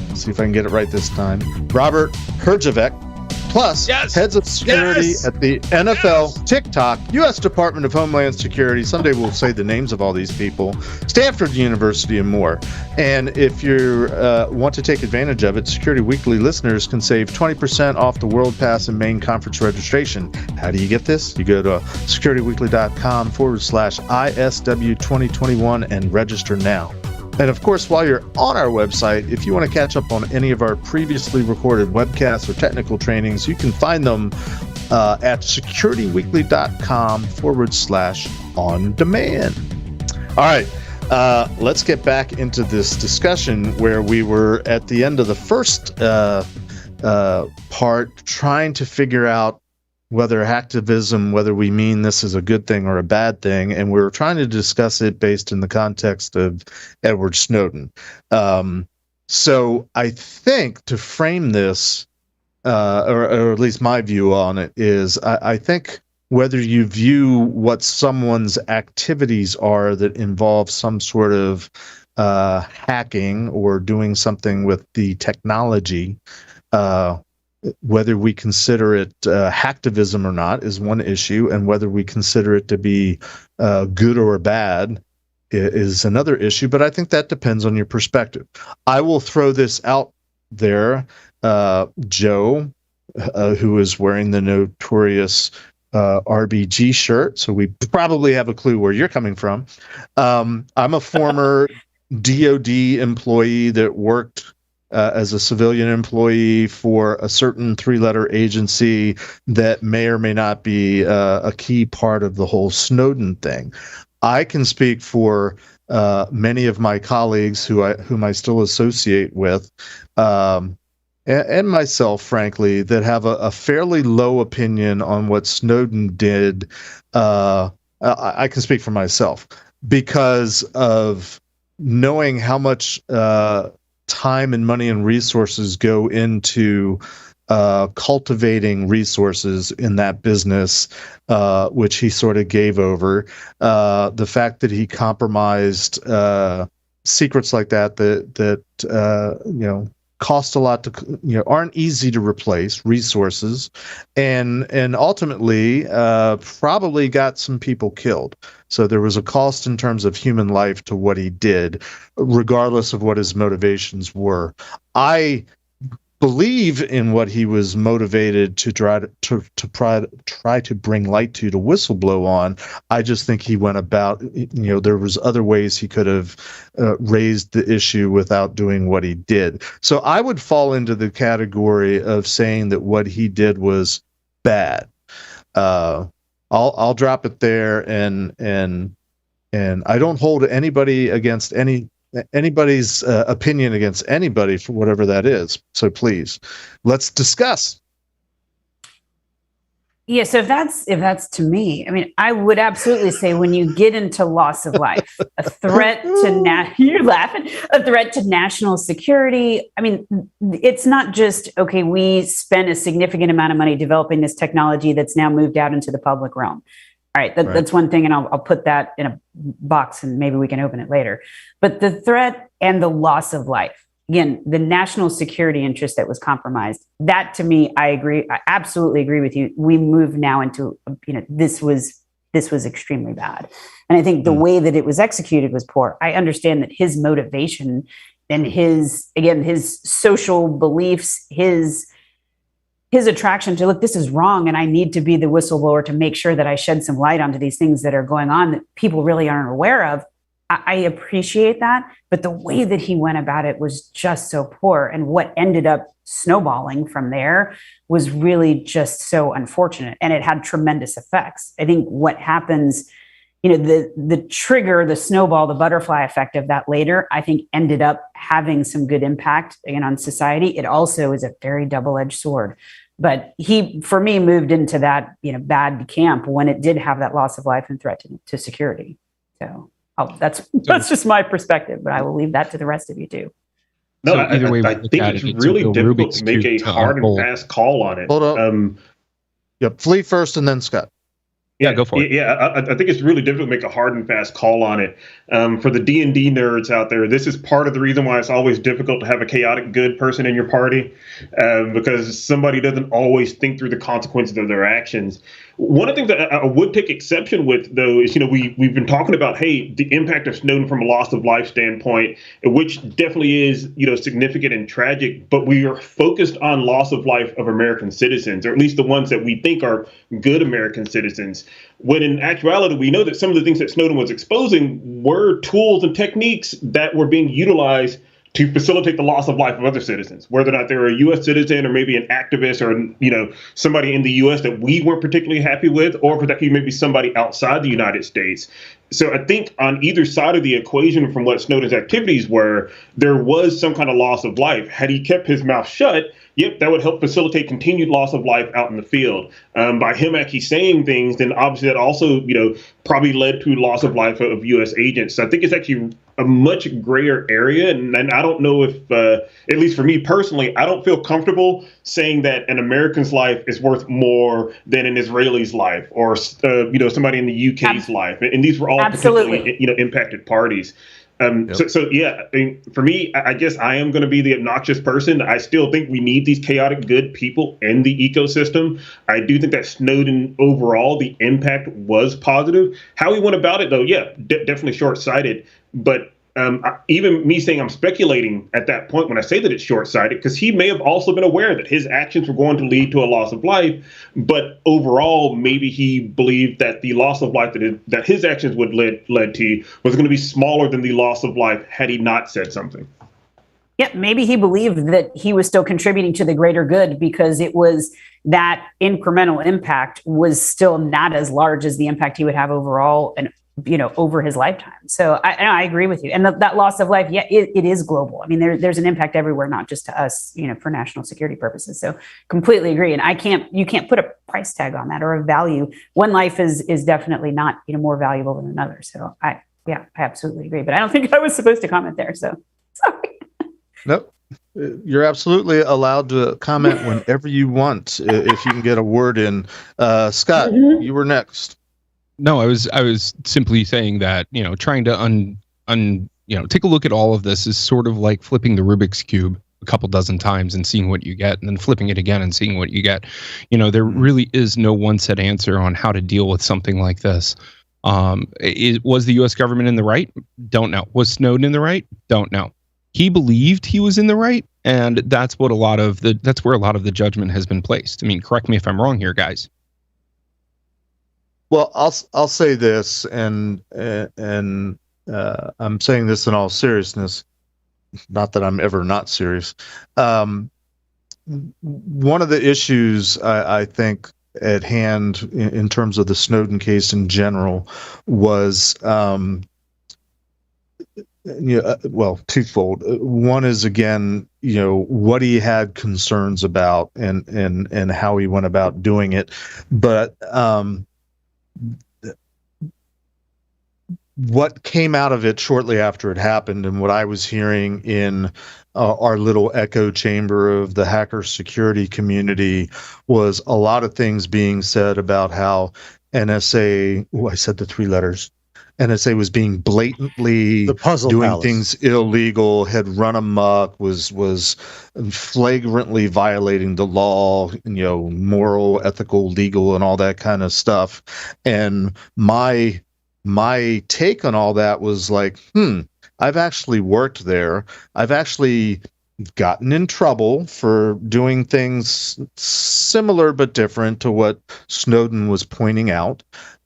let's see if I can get it right this time, Robert Herjavec, plus heads of security at the NFL, TikTok, U.S. Department of Homeland Security. Someday we'll say the names of all these people, Stanford University, and more. And if you want to take advantage of it, Security Weekly listeners can save 20% off the World Pass and main conference registration. How do you get this? You go to securityweekly.com/ISW 2021 and register now. And of course, while you're on our website, if you want to catch up on any of our previously recorded webcasts or technical trainings, you can find them at securityweekly.com/on-demand. All right, let's get back into this discussion where we were at the end of the first part, trying to figure out whether hacktivism, whether we mean this is a good thing or a bad thing, and we were trying to discuss it based in the context of Edward Snowden. So I think to frame this, or at least my view on it is, I think whether you view what someone's activities are that involve some sort of hacking or doing something with the technology, whether we consider it hacktivism or not is one issue, and whether we consider it to be good or bad is another issue. But I think that depends on your perspective. I will throw this out there. Joe, who is wearing the notorious RBG shirt, so we probably have a clue where you're coming from. I'm a former DoD employee that worked as a civilian employee for a certain three-letter agency that may or may not be a key part of the whole Snowden thing. I can speak for many of my colleagues whom I still associate with, and myself, frankly, that have a fairly low opinion on what Snowden did. I can speak for myself because of knowing how much time and money and resources go into cultivating resources in that business, which he sort of gave over. The fact that he compromised secrets like that cost a lot to, aren't easy to replace, resources, and ultimately probably got some people killed. So there was a cost in terms of human life to what he did, regardless of what his motivations were. I believe in what he was motivated to try to bring light to whistleblow on. I just think he went about, there was other ways he could have raised the issue without doing what he did. So I would fall into the category of saying that what he did was bad. I'll drop it there, and I don't hold anybody against anybody's opinion against anybody for whatever that is. So please, let's discuss. Yeah, so if that's to me, I mean, I would absolutely say when you get into loss of life, a threat to you're laughing, a threat to national security. I mean, it's not just, okay, we spent a significant amount of money developing this technology that's now moved out into the public realm. All right, that's one thing, and I'll put that in a box, and maybe we can open it later. But the threat and the loss of life, again, the national security interest that was compromised, that to me, I agree. I absolutely agree with you. We move now into, this was extremely bad. And I think the way that it was executed was poor. I understand that his motivation and his social beliefs, his attraction to, look, this is wrong, and I need to be the whistleblower to make sure that I shed some light onto these things that are going on that people really aren't aware of. I appreciate that, but the way that he went about it was just so poor. And what ended up snowballing from there was really just so unfortunate, and it had tremendous effects. I think what happens, the trigger, the snowball, the butterfly effect of that later, I think ended up having some good impact again on society. It also is a very double-edged sword. But he, for me, moved into that bad camp when it did have that loss of life and threat to security. So that's just my perspective, but I will leave that to the rest of you too. No, so either way, I think it's really difficult to make a hard and fast call on it. Hold on. Yep, Flea first, and then Scott. Yeah, go for it. Yeah, I think it's really difficult to make a hard and fast call on it. For the D&D nerds out there, this is part of the reason why it's always difficult to have a chaotic good person in your party, because somebody doesn't always think through the consequences of their actions. One of the things that I would take exception with, though, is, we've been talking about, hey, the impact of Snowden from a loss of life standpoint, which definitely is, significant and tragic, but we are focused on loss of life of American citizens, or at least the ones that we think are good American citizens. when in actuality, we know that some of the things that Snowden was exposing were tools and techniques that were being utilized to facilitate the loss of life of other citizens, whether or not they were a U.S. citizen or maybe an activist or, somebody in the U.S. that we weren't particularly happy with, or particularly maybe somebody outside the United States. So I think on either side of the equation from what Snowden's activities were, there was some kind of loss of life. Had he kept his mouth shut, yep, that would help facilitate continued loss of life out in the field. By him actually saying things, then obviously that also, probably led to loss of life of U.S. agents. So I think it's actually a much grayer area. And I don't know if, at least for me personally, I don't feel comfortable saying that an American's life is worth more than an Israeli's life or, somebody in the UK's life. And these were all particularly, impacted parties. So yeah, I mean, for me, I guess I am going to be the obnoxious person. I still think we need these chaotic good people in the ecosystem. I do think that Snowden overall, the impact was positive. How he went about it, though, yeah, definitely short-sighted. But even me saying I'm speculating at that point when I say that it's short-sighted, because he may have also been aware that his actions were going to lead to a loss of life. But overall, maybe he believed that the loss of life that his actions would led to was going to be smaller than the loss of life had he not said something. Yeah, maybe he believed that he was still contributing to the greater good because it was that incremental impact was still not as large as the impact he would have overall and over his lifetime. So I agree with you. And that loss of life, yeah, it is global. I mean, there's an impact everywhere, not just to us, for national security purposes. So completely agree. And you can't put a price tag on that or a value. One life is definitely not, more valuable than another. So I absolutely agree. But I don't think I was supposed to comment there. So sorry. Nope. You're absolutely allowed to comment whenever you want, if you can get a word in. Scott, you were next. No, I was simply saying that, trying to take a look at all of this is sort of like flipping the Rubik's Cube a couple dozen times and seeing what you get, and then flipping it again and seeing what you get. There really is no one set answer on how to deal with something like this. Was the U.S. government in the right? Don't know. Was Snowden in the right? Don't know. He believed he was in the right, and that's where a lot of the judgment has been placed. I mean, correct me if I'm wrong here, guys. Well, I'll say this, and I'm saying this in all seriousness. Not that I'm ever not serious. One of the issues I think at hand in terms of the Snowden case in general was, twofold. One is, again, what he had concerns about and how he went about doing it, but what came out of it shortly after it happened, and what I was hearing in our little echo chamber of the hacker security community, was a lot of things being said about how NSA, I said the three letters, NSA was being blatantly doing things illegal, had run amok, was flagrantly violating the law, moral, ethical, legal, and all that kind of stuff. And my take on all that was like, I've actually worked there. I've actually gotten in trouble for doing things similar but different to what Snowden was pointing out.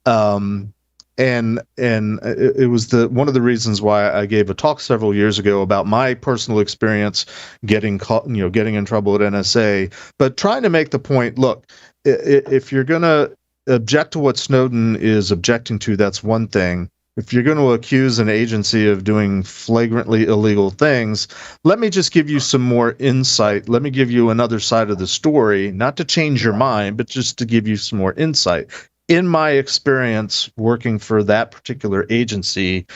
And it was one of the reasons why I gave a talk several years ago about my personal experience getting in trouble at NSA, but trying to make the point, look, if you're going to object to what Snowden is objecting to, that's one thing. If you're going to accuse an agency of doing flagrantly illegal things, let me just give you some more insight. Let me give you another side of the story, not to change your mind, but just to give you some more insight. In my experience working for that particular agency,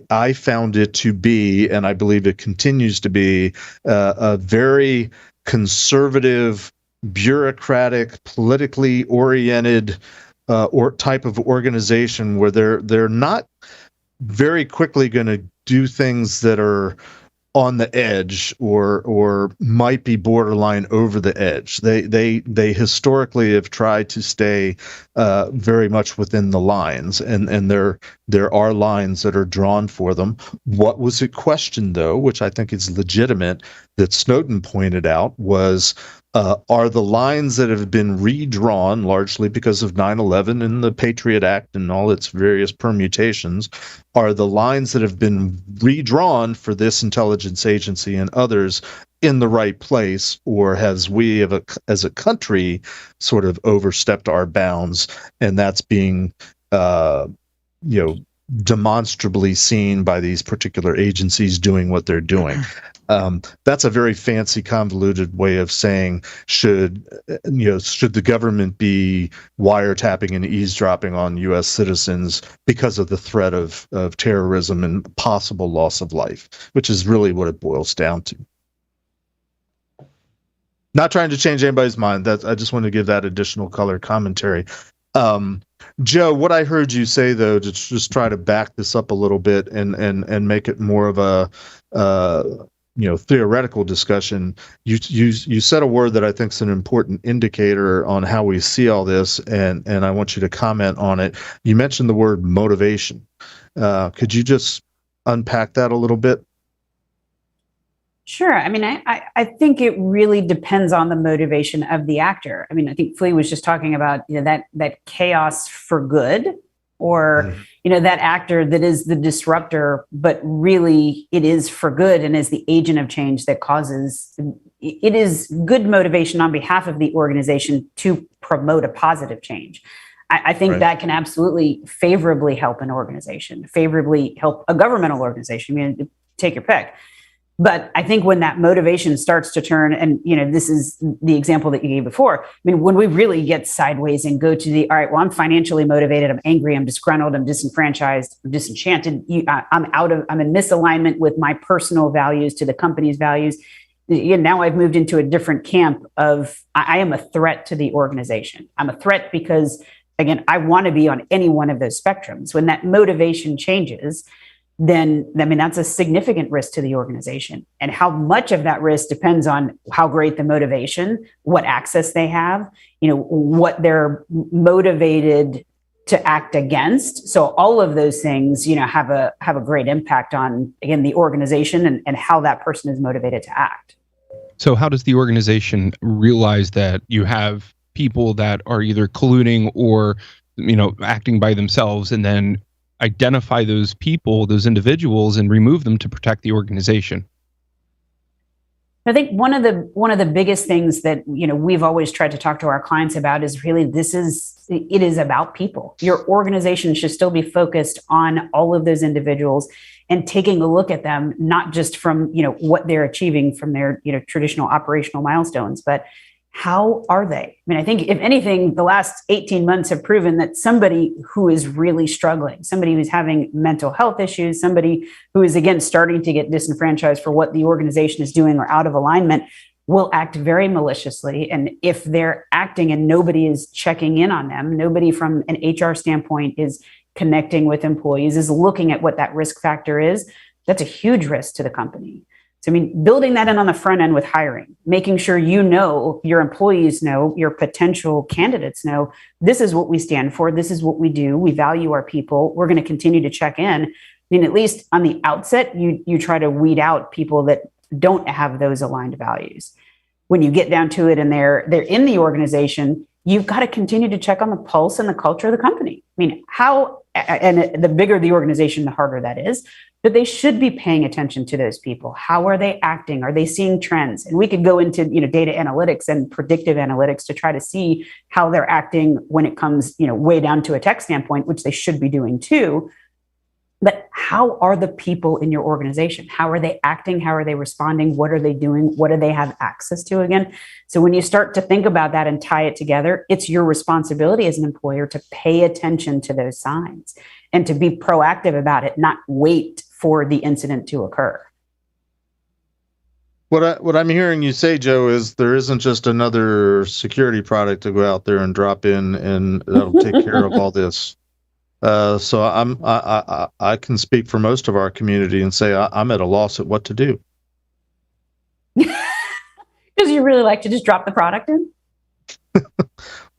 I found it to be, and I believe it continues to be, a very conservative, bureaucratic, politically oriented or type of organization where they're not very quickly going to do things that are on the edge or might be borderline over the edge. They historically have tried to stay very much within the lines, and they're There are lines that are drawn for them. What was it questioned, though, which I think is legitimate, that Snowden pointed out, was are the lines that have been redrawn, largely because of 9/11 and the Patriot Act and all its various permutations, are the lines that have been redrawn for this intelligence agency and others in the right place, or has we as a country sort of overstepped our bounds, and that's being demonstrably seen by these particular agencies doing what they're doing. That's a very fancy, convoluted way of saying should the government be wiretapping and eavesdropping on U.S. citizens because of the threat of terrorism and possible loss of life, which is really what it boils down to. Not trying to change anybody's mind. I just want to give that additional color commentary. Joe, what I heard you say, though, to just try to back this up a little bit and make it more of a theoretical discussion, you said a word that I think is an important indicator on how we see all this, and I want you to comment on it. You mentioned the word motivation. Could you just unpack that a little bit? Sure. I mean, I think it really depends on the motivation of the actor. I mean, I think Flea was just talking about that chaos for good, or that actor that is the disruptor, but really it is for good and is the agent of change that causes. It is good motivation on behalf of the organization to promote a positive change. I think that can absolutely favorably help an organization, favorably help a governmental organization. I mean, take your pick. But I think when that motivation starts to turn, and this is the example that you gave before. I mean, when we really get sideways and go to all right, well, I'm financially motivated, I'm angry, I'm disgruntled, I'm disenfranchised, I'm disenchanted. I'm in misalignment with my personal values to the company's values. Now I've moved into a different camp of I am a threat to the organization. I'm a threat because, again, I want to be on any one of those spectrums. When that motivation changes, then that's a significant risk to the organization. And how much of that risk depends on how great the motivation, what access they have, what they're motivated to act against. So all of those things, have a great impact on, again, the organization and how that person is motivated to act. So how does the organization realize that you have people that are either colluding or, acting by themselves, and then identify those people, those individuals, and remove them to protect the organization? I think one of the biggest things that we've always tried to talk to our clients about is really it is about people. Your organization should still be focused on all of those individuals and taking a look at them, not just from what they're achieving from their traditional operational milestones, but how are they? I mean, I think if anything, the last 18 months have proven that somebody who is really struggling, somebody who's having mental health issues, somebody who is, again, starting to get disenfranchised for what the organization is doing or out of alignment, will act very maliciously. And if they're acting and nobody is checking in on them, nobody from an HR standpoint is connecting with employees, is looking at what that risk factor is, that's a huge risk to the company. So, I mean, building that in on the front end with hiring, making sure your employees know, your potential candidates know, this is what we stand for, this is what we do, we value our people, we're going to continue to check in. I mean, at least on the outset, you try to weed out people that don't have those aligned values. When you get down to it and they're in the organization, you've got to continue to check on the pulse and the culture of the company. I mean, and the bigger the organization, the harder that is. But they should be paying attention to those people. How are they acting? Are they seeing trends? And we could go into data analytics and predictive analytics to try to see how they're acting when it comes way down to a tech standpoint, which they should be doing too. But how are the people in your organization? How are they acting? How are they responding? What are they doing? What do they have access to again? So when you start to think about that and tie it together, it's your responsibility as an employer to pay attention to those signs and to be proactive about it, not wait for the incident to occur. What I'm hearing you say, Joe, is there isn't just another security product to go out there and drop in and that'll take care of all this. So I can speak for most of our community and say I'm at a loss at what to do. Because you really like to just drop the product in?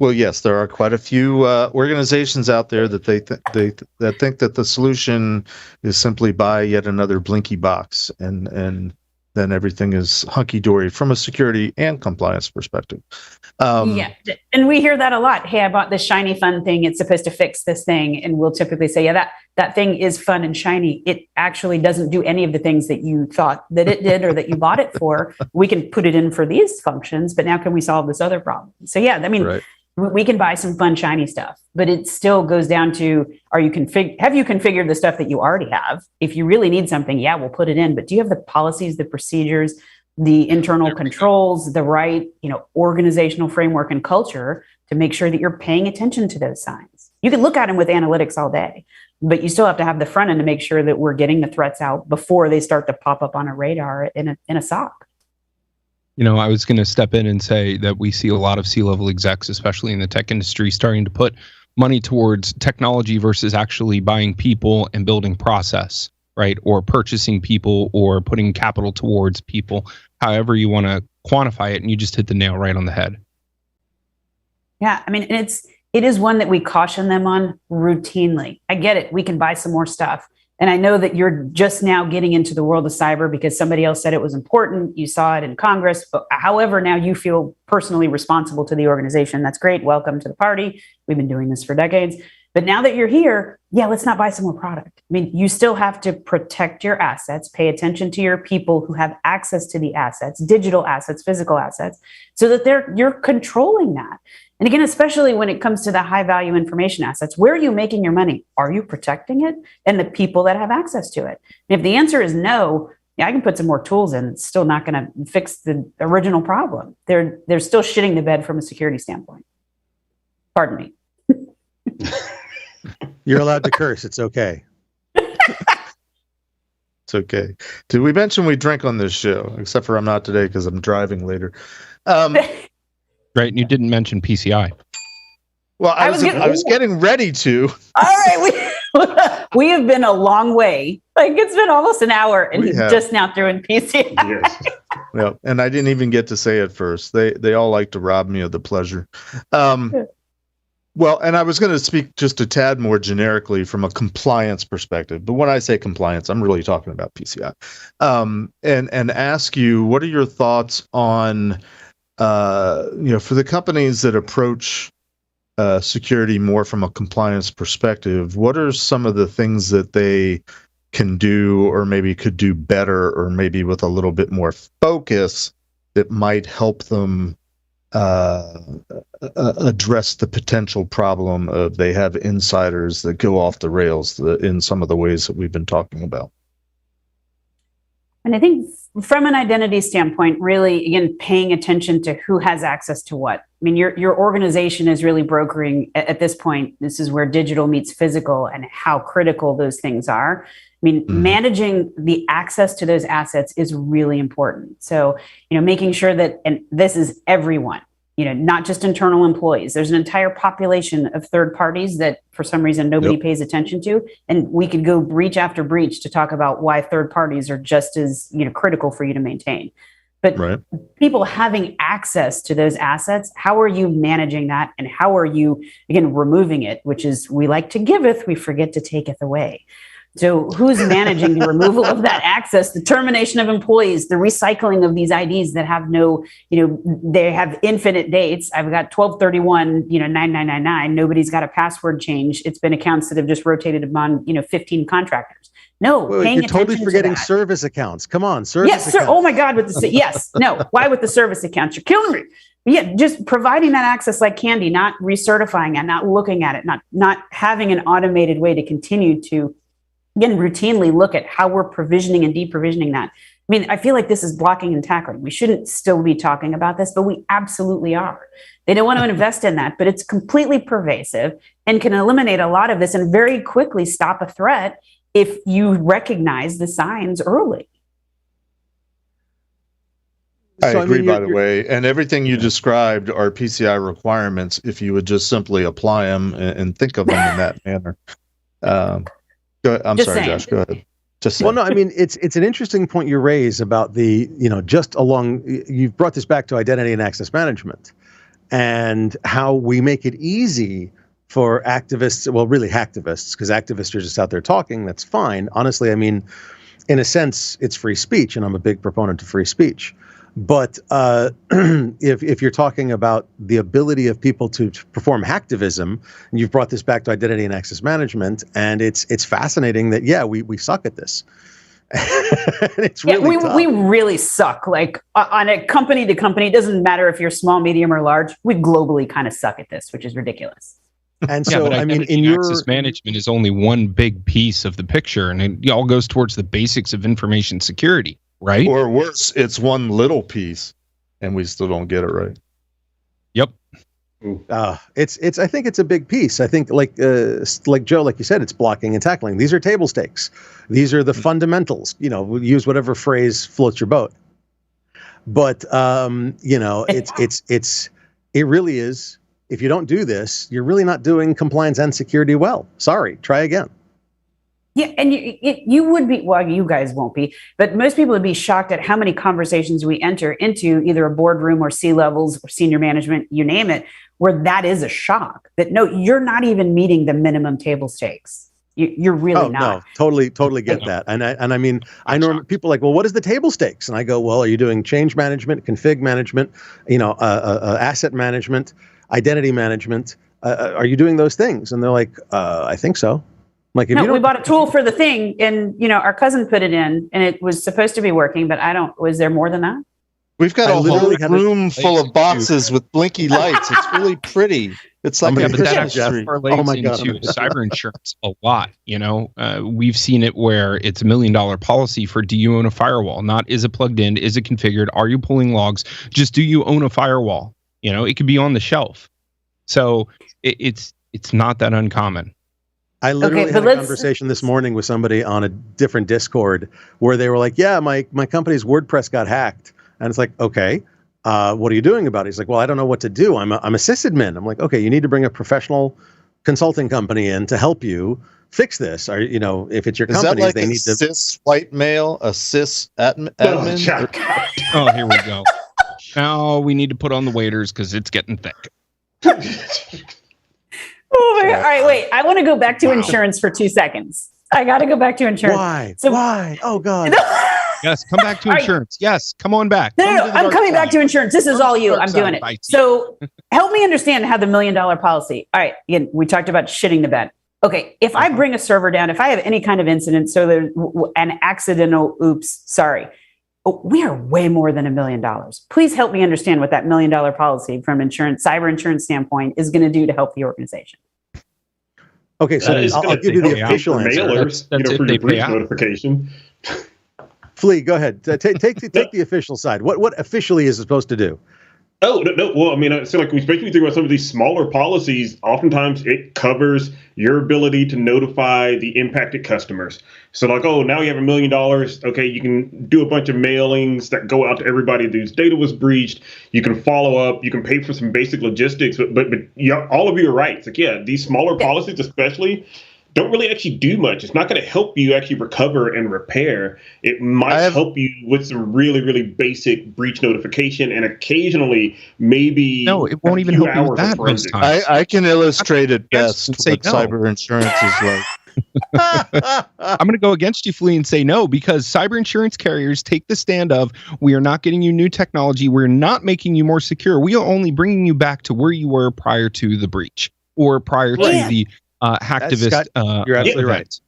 Well, yes, there are quite a few organizations out there that that think that the solution is simply buy yet another Blinky box, and then everything is hunky dory from a security and compliance perspective. Yeah, and we hear that a lot. Hey, I bought this shiny fun thing. It's supposed to fix this thing, and we'll typically say, yeah, that thing is fun and shiny. It actually doesn't do any of the things that you thought that it did or that you bought it for. We can put it in for these functions, but now can we solve this other problem? So yeah, I mean. Right. We can buy some fun, shiny stuff, but it still goes down to, have you configured the stuff that you already have? If you really need something, yeah, we'll put it in, but do you have the policies, the procedures, the internal controls, the right, organizational framework and culture to make sure that you're paying attention to those signs? You can look at them with analytics all day, but you still have to have the front end to make sure that we're getting the threats out before they start to pop up on a radar in a SOC. I was going to step in and say that we see a lot of C-level execs, especially in the tech industry, starting to put money towards technology versus actually buying people and building process, right? Or purchasing people or putting capital towards people, however you want to quantify it. And you just hit the nail right on the head. Yeah, I mean, it is one that we caution them on routinely. I get it. We can buy some more stuff. And I know that you're just now getting into the world of cyber because somebody else said it was important. You saw it in Congress. But however, now you feel personally responsible to the organization. That's great. Welcome to the party. We've been doing this for decades. But now that you're here, yeah, let's not buy some more product. I mean, you still have to protect your assets, pay attention to your people who have access to the assets, digital assets, physical assets, so that you're controlling that. And again, especially when it comes to the high value information assets, where are you making your money? Are you protecting it and the people that have access to it? And if the answer is no, yeah, I can put some more tools in. It's still not going to fix the original problem. They're still shitting the bed from a security standpoint. Pardon me. You're allowed to curse. It's okay. It's okay. Did we mention we drink on this show? Except for I'm not today because I'm driving later. Right, and you didn't mention PCI. Well, I was getting ready to. All right, we have been a long way. Like it's been almost an hour, and he's just now threw in PCI. Yes. Yeah, and I didn't even get to say it first. They all like to rob me of the pleasure. Well, and I was going to speak just a tad more generically from a compliance perspective, but when I say compliance, I'm really talking about PCI. And ask you, what are your thoughts on for the companies that approach security more from a compliance perspective, what are some of the things that they can do or maybe could do better or maybe with a little bit more focus that might help them address the potential problem of they have insiders that go off the rails in some of the ways that we've been talking about? And I think from an identity standpoint, really, again, paying attention to who has access to what. I mean, your organization is really brokering at this point. This is where digital meets physical and how critical those things are. I mean, managing the access to those assets is really important. So, making sure that, and this is everyone, not just internal employees. There's an entire population of third parties that for some reason nobody pays attention to. And we could go breach after breach to talk about why third parties are just as, critical for you to maintain. But people having access to those assets, how are you managing that? And how are you, again, removing it, which is we like to giveth, we forget to taketh away. So who's managing the removal of that access, the termination of employees, the recycling of these IDs that have no, they have infinite dates. I've got 12/31, 9999. Nobody's got a password change. It's been accounts that have just rotated among, 15 contractors. No, you're totally forgetting service accounts. Come on, service accounts. Yes, sir. Oh my God, yes, no. Why with the service accounts? You're killing me. But yeah, just providing that access like candy, not recertifying it, not looking at it, not having an automated way to continue to, again, routinely look at how we're provisioning and deprovisioning that. I mean, I feel like this is blocking and tackling. We shouldn't still be talking about this, but we absolutely are. They don't want to invest in that, but it's completely pervasive and can eliminate a lot of this and very quickly stop a threat if you recognize the signs early. I agree, by the way. And everything you described are PCI requirements if you would just simply apply them and think of them in that manner. Go ahead. I'm sorry, Josh. Go ahead. Well, no, I mean, it's an interesting point you raise about the, you've brought this back to identity and access management. and how we make it easy for activists, well, really hacktivists, because activists are just out there talking. That's fine. Honestly, I mean, in a sense, it's free speech, and I'm a big proponent of free speech. But if you're talking about the ability of people to perform hacktivism, and you've brought this back to identity and access management, and it's fascinating that, yeah, we suck at this. It's really tough. We really suck. Like on a company to company, it doesn't matter if you're small, medium, or large. We globally kind of suck at this, which is ridiculous. And so, I mean, in your access management is only one big piece of the picture, and it all goes towards the basics of information security, right? Or worse, it's one little piece, and we still don't get it right. Yep. It's. I think it's a big piece. I think, like Joe, like you said, it's blocking and tackling. These are table stakes. These are the fundamentals. You know, use whatever phrase floats your boat. But you know, it really is. If you don't do this, you're really not doing compliance and security well. Sorry, try again. Yeah, and you would be, well, you guys won't be, but most people would be shocked at how many conversations we enter into, either a boardroom or C-levels or senior management, you name it, where that is a shock. That no, you're not even meeting the minimum table stakes. You're really not. No, totally get that. And I mean, I know people are like, well, what is the table stakes? And I go, well, are you doing change management, config management, you know, asset management, identity management? Are you doing those things? And they're like, I think so. Like, if no, we bought a tool for the thing, and you know, our cousin put it in, and it was supposed to be working, but I don't. Was there more than that? We've got a whole room full of boxes with blinky lights. It's really pretty. It's like but that actually relates into cyber insurance a lot. You know, we've seen it where it's $1 million policy for, do you own a firewall? Not is it plugged in? Is it configured? Are you pulling logs? Just, do you own a firewall? You know, it could be on the shelf. So it's not that uncommon. I literally had a conversation this morning with somebody on a different Discord where they were like, yeah, my company's WordPress got hacked. And it's like, okay, what are you doing about it? He's like, well, I don't know what to do. I'm a sysadmin. I'm like, okay, you need to bring a professional consulting company in to help you fix this. Or, you know, if it's your company, like they need to. Cis white male, a cis admin? Oh, here we go. Now we need to put on the waders because it's getting thick. Oh my God. All right, wait. I want to go back to insurance for 2 seconds. I got to go back to insurance. Why? Why? Oh, God. Yes, come back to insurance. Right. Yes, come on back. No, I'm coming back to insurance. This is all you. I'm doing it. So help me understand how the $1 million policy. All right, again, we talked about shitting the bed. Okay, if I bring a server down, if I have any kind of incident, so there's an accidental, oops, sorry, we are way more than $1 million. Please help me understand what that $1 million policy from insurance, cyber insurance standpoint is going to do to help the organization. Okay, so I'll give you the official answer. Mailers, for your breach notification. Flea, go ahead. Take the official side. What officially is it supposed to do? Oh, no. Well, I mean, so like, especially when you think about some of these smaller policies, oftentimes it covers your ability to notify the impacted customers. So like, oh, now you have $1 million. Okay, you can do a bunch of mailings that go out to everybody whose data was breached. You can follow up. You can pay for some basic logistics. But all of you are right. It's like, yeah, these smaller policies especially don't really actually do much. It's not going to help you actually recover and repair. It might help you with some really, really basic breach notification, and occasionally maybe it won't even help you with that most times. I can illustrate it best what cyber insurance is like. I'm going to go against you, Flea, and say no, because cyber insurance carriers take the stand of, we are not getting you new technology. We're not making you more secure. We are only bringing you back to where you were prior to the breach or prior to the hacktivist. You're absolutely right.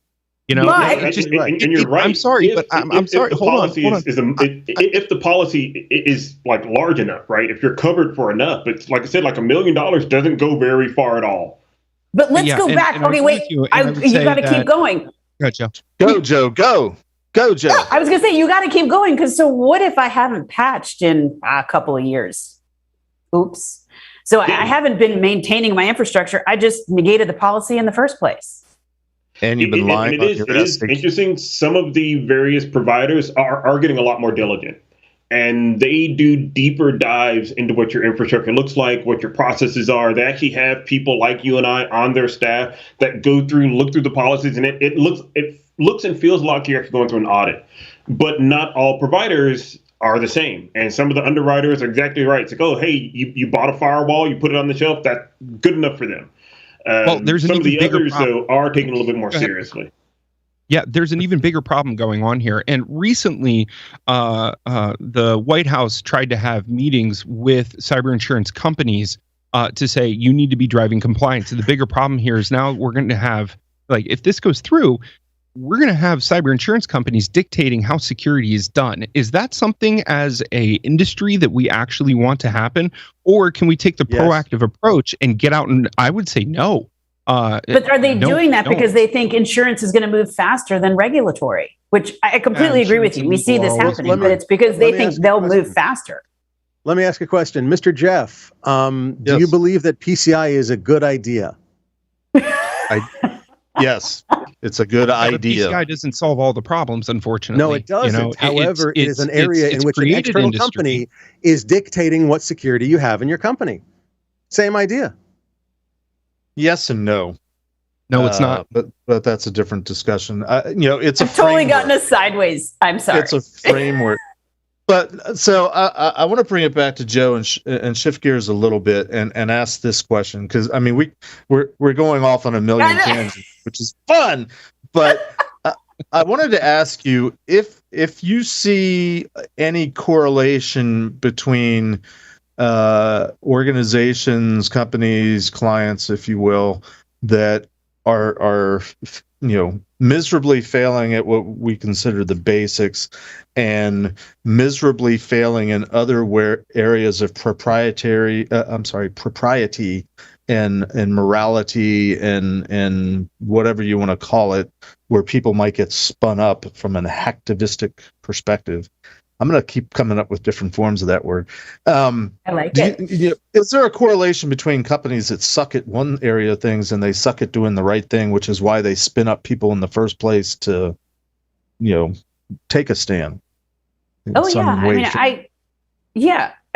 You know, and you're right. I'm sorry, but I'm sorry. Hold on. If the policy is like large enough, right? If you're covered for enough, but like I said, like $1 million doesn't go very far at all. But let's go back. Okay, wait. You got to keep going. Go, Joe. Go, Joe. Go, Joe. No, I was going to say, you got to keep going, because so what if I haven't patched in a couple of years? Oops. So I haven't been maintaining my infrastructure. I just negated the policy in the first place. And you've been lying. It is interesting. Some of the various providers are getting a lot more diligent. And they do deeper dives into what your infrastructure looks like, what your processes are. They actually have people like you and I on their staff that go through, look through the policies, and it looks and feels like you're actually going through an audit. But not all providers are the same. And some of the underwriters are exactly right. It's like, oh, hey, you bought a firewall, you put it on the shelf, that's good enough for them. Well, there's some of the others, problem. though, are taken a little bit more seriously. Yeah, there's an even bigger problem going on here. And recently, the White House tried to have meetings with cyber insurance companies to say, you need to be driving compliance. So the bigger problem here is now we're going to have, like, if this goes through, we're going to have cyber insurance companies dictating how security is done. Is that something as a industry that we actually want to happen? Or can we take the proactive approach and get out? And I would say no. But are they doing that because they think insurance is going to move faster than regulatory? Which I completely agree with you. We see this happening, but it's because they think they'll move faster. Let me ask a question. Mr. Jeff, do you believe that PCI is a good idea? Yes, it's a good idea. PCI doesn't solve all the problems, unfortunately. No, it doesn't. You know, however, it is an area in which an external company is dictating what security you have in your company. Same idea. Yes and no. No, it's not. But that's a different discussion. It's a totally gotten us sideways. I'm sorry. It's a framework. But so I want to bring it back to Joe and shift gears a little bit and ask this question, because I mean we're going off on a million tangents, which is fun. But I wanted to ask you if you see any correlation between organizations, companies, clients, if you will, that are miserably failing at what we consider the basics and miserably failing in other areas of propriety and morality and whatever you want to call it, where people might get spun up from an hacktivistic perspective. I'm going to keep coming up with different forms of that word. I like it. Is there a correlation between companies that suck at one area of things and they suck at doing the right thing, which is why they spin up people in the first place to, take a stand? I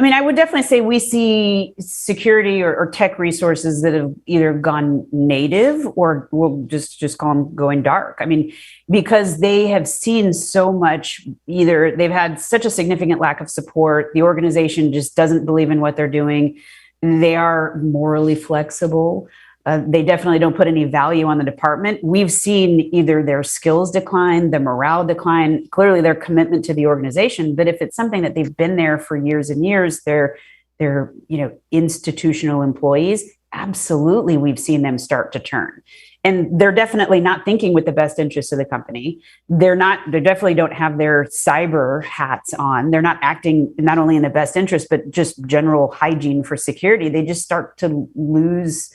mean, I would definitely say we see security or tech resources that have either gone native or we'll just call them going dark. I mean, because they have seen so much, either they've had such a significant lack of support, the organization just doesn't believe in what they're doing, they are morally flexible. They definitely don't put any value on the department. We've seen either their skills decline, the morale decline, clearly their commitment to the organization. But if it's something that they've been there for years and years, they're institutional employees, absolutely we've seen them start to turn. And they're definitely not thinking with the best interests of the company. They definitely don't have their cyber hats on. They're not acting not only in the best interest, but just general hygiene for security. They just start to lose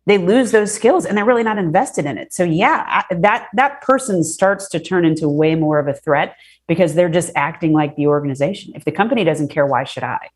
those skills and they're really not invested in it. So that person starts to turn into way more of a threat because they're just acting like the organization. If the company doesn't care, why should I?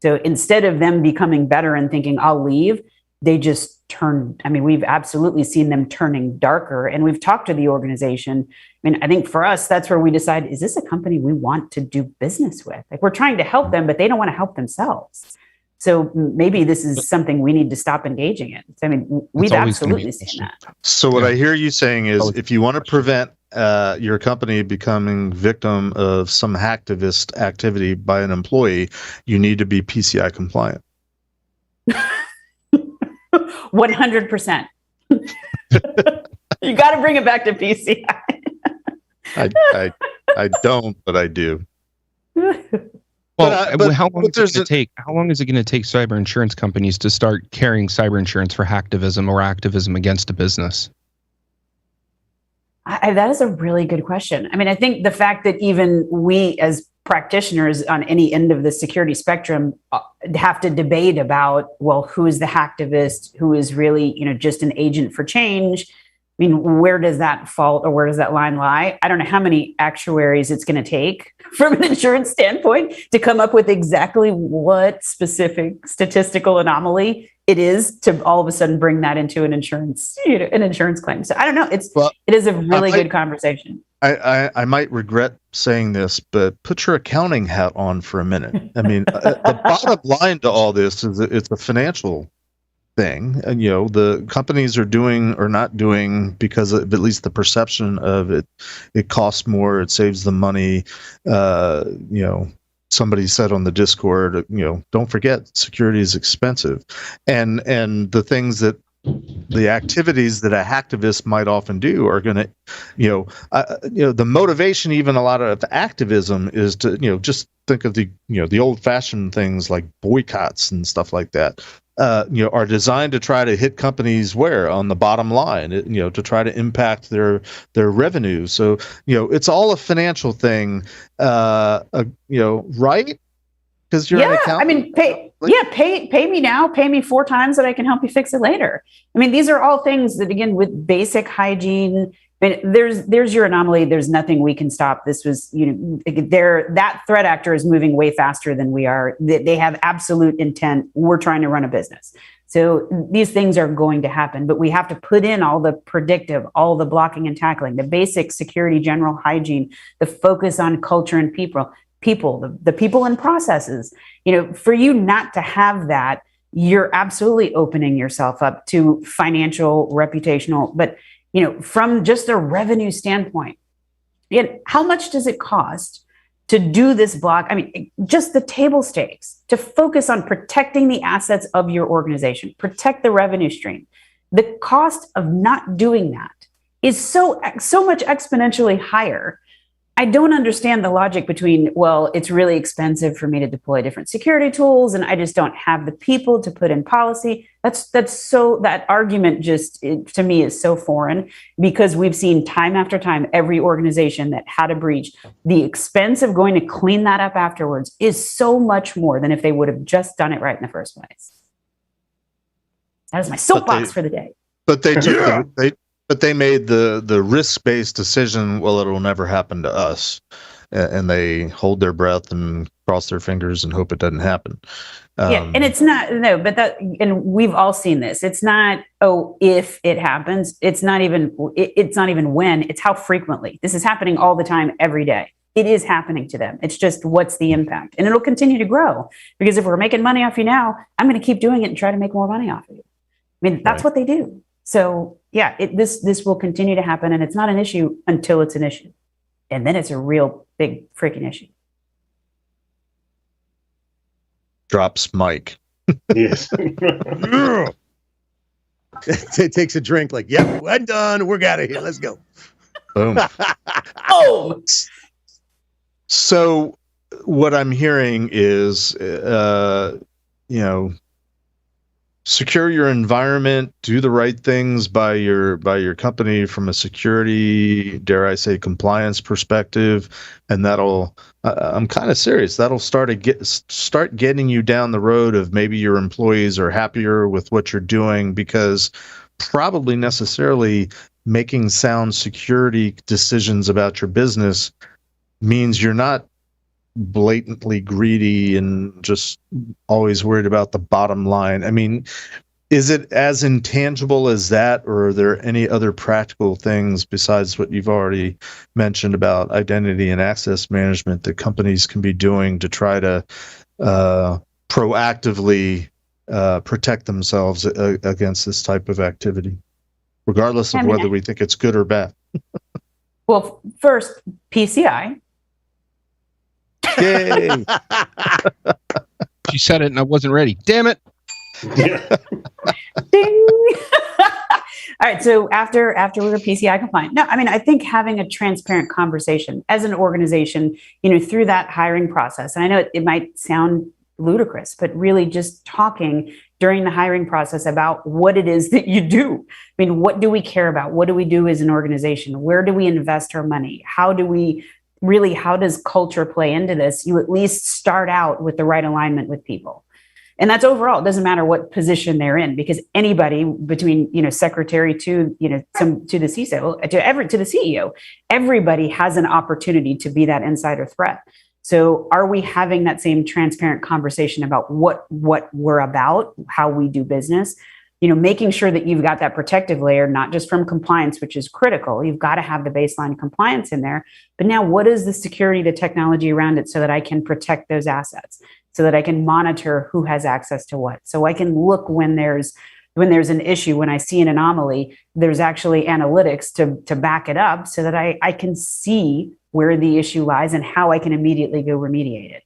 So instead of them becoming better and thinking, I'll leave, they just turn. I mean, we've absolutely seen them turning darker, and we've talked to the organization. I mean, I think for us, that's where we decide, is this a company we want to do business with? Like, we're trying to help them, but they don't want to help themselves. So maybe this is something we need to stop engaging in. I mean, we've absolutely seen that. So what I hear you saying is, if you want to prevent your company becoming victim of some hacktivist activity by an employee, you need to be PCI compliant. 100%. You got to bring it back to PCI. I don't, but I do. Well, how long is it going to take cyber insurance companies to start carrying cyber insurance for hacktivism or activism against a business? That is a really good question. I mean, I think the fact that even we as practitioners on any end of the security spectrum have to debate about, well, who is the hacktivist, who is really, just an agent for change. I mean, where does that fault or where does that line lie? I don't know how many actuaries it's going to take from an insurance standpoint to come up with exactly what specific statistical anomaly it is to all of a sudden bring that into an insurance claim. So I don't know. It is a really good conversation. I might regret saying this, but put your accounting hat on for a minute. I mean, the bottom line to all this is that it's a financial thing, and the companies are doing or not doing because of at least the perception of it. It costs more, it saves them money. somebody said on the Discord, don't forget security is expensive, and the things that the activities that a hacktivist might often do are going to, the motivation, even a lot of activism, is to, just think of the old-fashioned things like boycotts and stuff like that. Are designed to try to hit companies where on the bottom line, to try to impact their revenue. So it's all a financial thing, right? Because you're an accountant. I mean, pay me now, pay me 4 times that I can help you fix it later. I mean, these are all things that, again, with basic hygiene. I mean, there's your anomaly. There's nothing we can stop. This was, that threat actor is moving way faster than we are. They have absolute intent. We're trying to run a business. So these things are going to happen, but we have to put in all the predictive, all the blocking and tackling, the basic security, general hygiene, the focus on culture and people, the people and processes. For you not to have that, you're absolutely opening yourself up to financial, reputational, but from just a revenue standpoint, how much does it cost to do this block? I mean, just the table stakes to focus on protecting the assets of your organization, protect the revenue stream. The cost of not doing that is so much exponentially higher. I don't understand the logic between, well, it's really expensive for me to deploy different security tools, and I just don't have the people to put in policy. That argument just, to me, is so foreign, because we've seen time after time, every organization that had a breach, the expense of going to clean that up afterwards is so much more than if they would have just done it right in the first place. That is my soapbox for the day. But they do. But they made the risk-based decision, well, it'll never happen to us. And they hold their breath and cross their fingers and hope it doesn't happen. And it's not, and we've all seen this. It's not, if it happens, it's not even when, it's how frequently. This is happening all the time, every day. It is happening to them. It's just, what's the impact? And it'll continue to grow, because if we're making money off you now, I'm going to keep doing it and try to make more money off of you. I mean, that's what they do. So yeah, this will continue to happen, and it's not an issue until it's an issue. And then it's a real big freaking issue. Drops mic. Yes. It takes a drink like, yep, I'm done. We're out of here. Let's go. Boom. Oh! So what I'm hearing is, secure your environment, do the right things by your company from a security, dare I say, compliance perspective, and that'll, I'm kind of serious, that'll start getting you down the road of maybe your employees are happier with what you're doing, because probably necessarily making sound security decisions about your business means you're not blatantly greedy and just always worried about the bottom line. I mean, is it as intangible as that, or are there any other practical things besides what you've already mentioned about identity and access management that companies can be doing to try to proactively protect themselves against this type of activity, regardless of whether we think it's good or bad? Well, first, PCI. Yay! She said it and I wasn't ready. Damn it. Yeah. Ding. All right. So after we were PCI compliant, no, I mean, I think having a transparent conversation as an organization, through that hiring process, and I know it might sound ludicrous, but really just talking during the hiring process about what it is that you do. I mean, what do we care about? What do we do as an organization? Where do we invest our money? How does culture play into this? You at least start out with the right alignment with people. And that's overall. It doesn't matter what position they're in, because anybody between, secretary to, to the CISO, to the CEO, everybody has an opportunity to be that insider threat. So are we having that same transparent conversation about what we're about, how we do business? Making sure that you've got that protective layer, not just from compliance, which is critical. You've got to have the baseline compliance in there. But now what is the security, the technology around it, so that I can protect those assets, so that I can monitor who has access to what. So I can look when there's an issue, when I see an anomaly, there's actually analytics to back it up, so that I can see where the issue lies and how I can immediately go remediate it.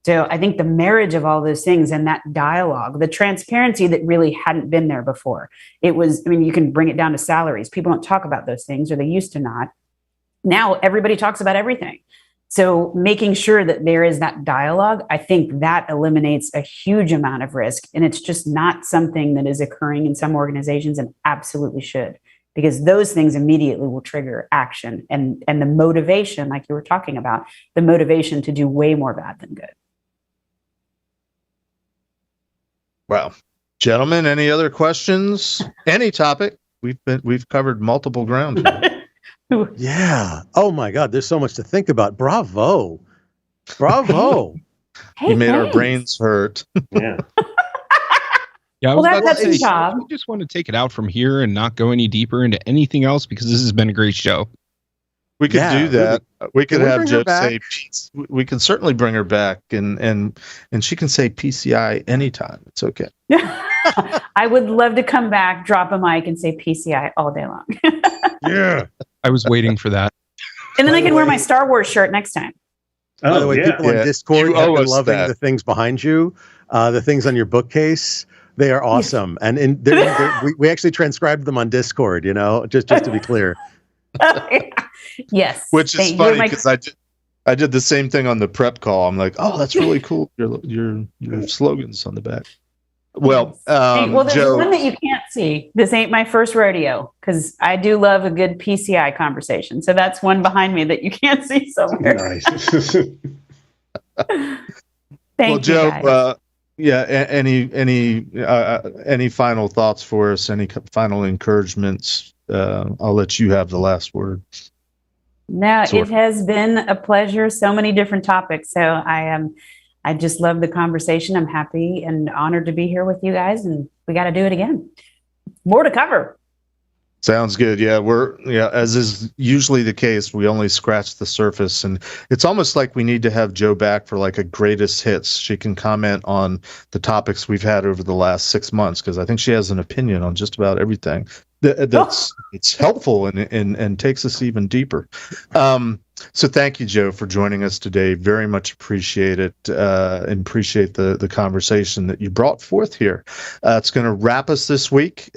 So I think the marriage of all those things and that dialogue, the transparency that really hadn't been there before. It was, I mean, you can bring it down to salaries. People don't talk about those things, or they used to not. Now everybody talks about everything. So making sure that there is that dialogue, I think that eliminates a huge amount of risk. And it's just not something that is occurring in some organizations, and absolutely should, because those things immediately will trigger action and the motivation, like you were talking about, the motivation to do way more bad than good. Wow. Gentlemen, any other questions? Any topic? We've covered multiple ground. Yeah. Oh my God. There's so much to think about. Bravo. Bravo. Hey, You made our thanks. brains hurt. Yeah. Yeah, I Well, was about that's to his say, job. we just want to take it out from here and not go any deeper into anything else, because this has been a great show. We could Yeah, do that. We could Can we have bring her Joe say, back? we can certainly bring her back, and she can say PCI anytime. It's okay. I would love to come back, drop a mic, and say PCI all day long. Yeah. I was waiting for that. And then I can wear my Star Wars shirt next time. By the way, people Yeah. on Discord You have owe been us loving that. the things behind you, the things on your bookcase. They are awesome. And we actually transcribed them on Discord, just to be clear. Yes. Which is Thank you. funny My- because I did the same thing on the prep call. I'm like, oh, that's really cool. Your slogans on the back. Well, well, there's Joe, one that you can't see. This ain't my first rodeo, because I do love a good PCI conversation. So that's one behind me that you can't see somewhere. Nice. Thank well, you, Joe, guys. any final thoughts for us? Any final encouragements? I'll let you have the last word. No, Sort it has been a pleasure. So many different topics. So I just love the conversation. I'm happy and honored to be here with you guys, and we got to do it again. More to cover. Sounds good. Yeah, as is usually the case, we only scratch the surface, and it's almost like we need to have Joe back for like a greatest hits. She can comment on the topics we've had over the last 6 months, because I think she has an opinion on just about everything. It's helpful and takes us even deeper. So thank you, Joe, for joining us today. Very much appreciate it, and appreciate the conversation that you brought forth here. It's going to wrap us this week.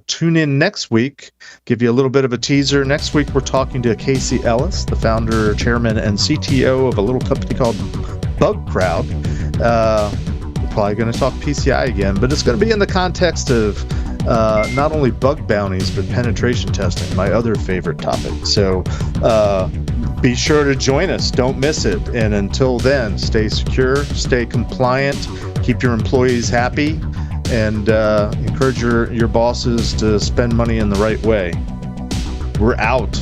Tune in next week. Give you a little bit of a teaser. Next week, we're talking to Casey Ellis, the founder, chairman, and CTO of a little company called Bug Crowd. We're probably going to talk PCI again, but it's going to be in the context of not only bug bounties, but penetration testing, my other favorite topic. So be sure to join us. Don't miss it. And until then, stay secure, stay compliant, keep your employees happy, and encourage your bosses to spend money in the right way. We're out.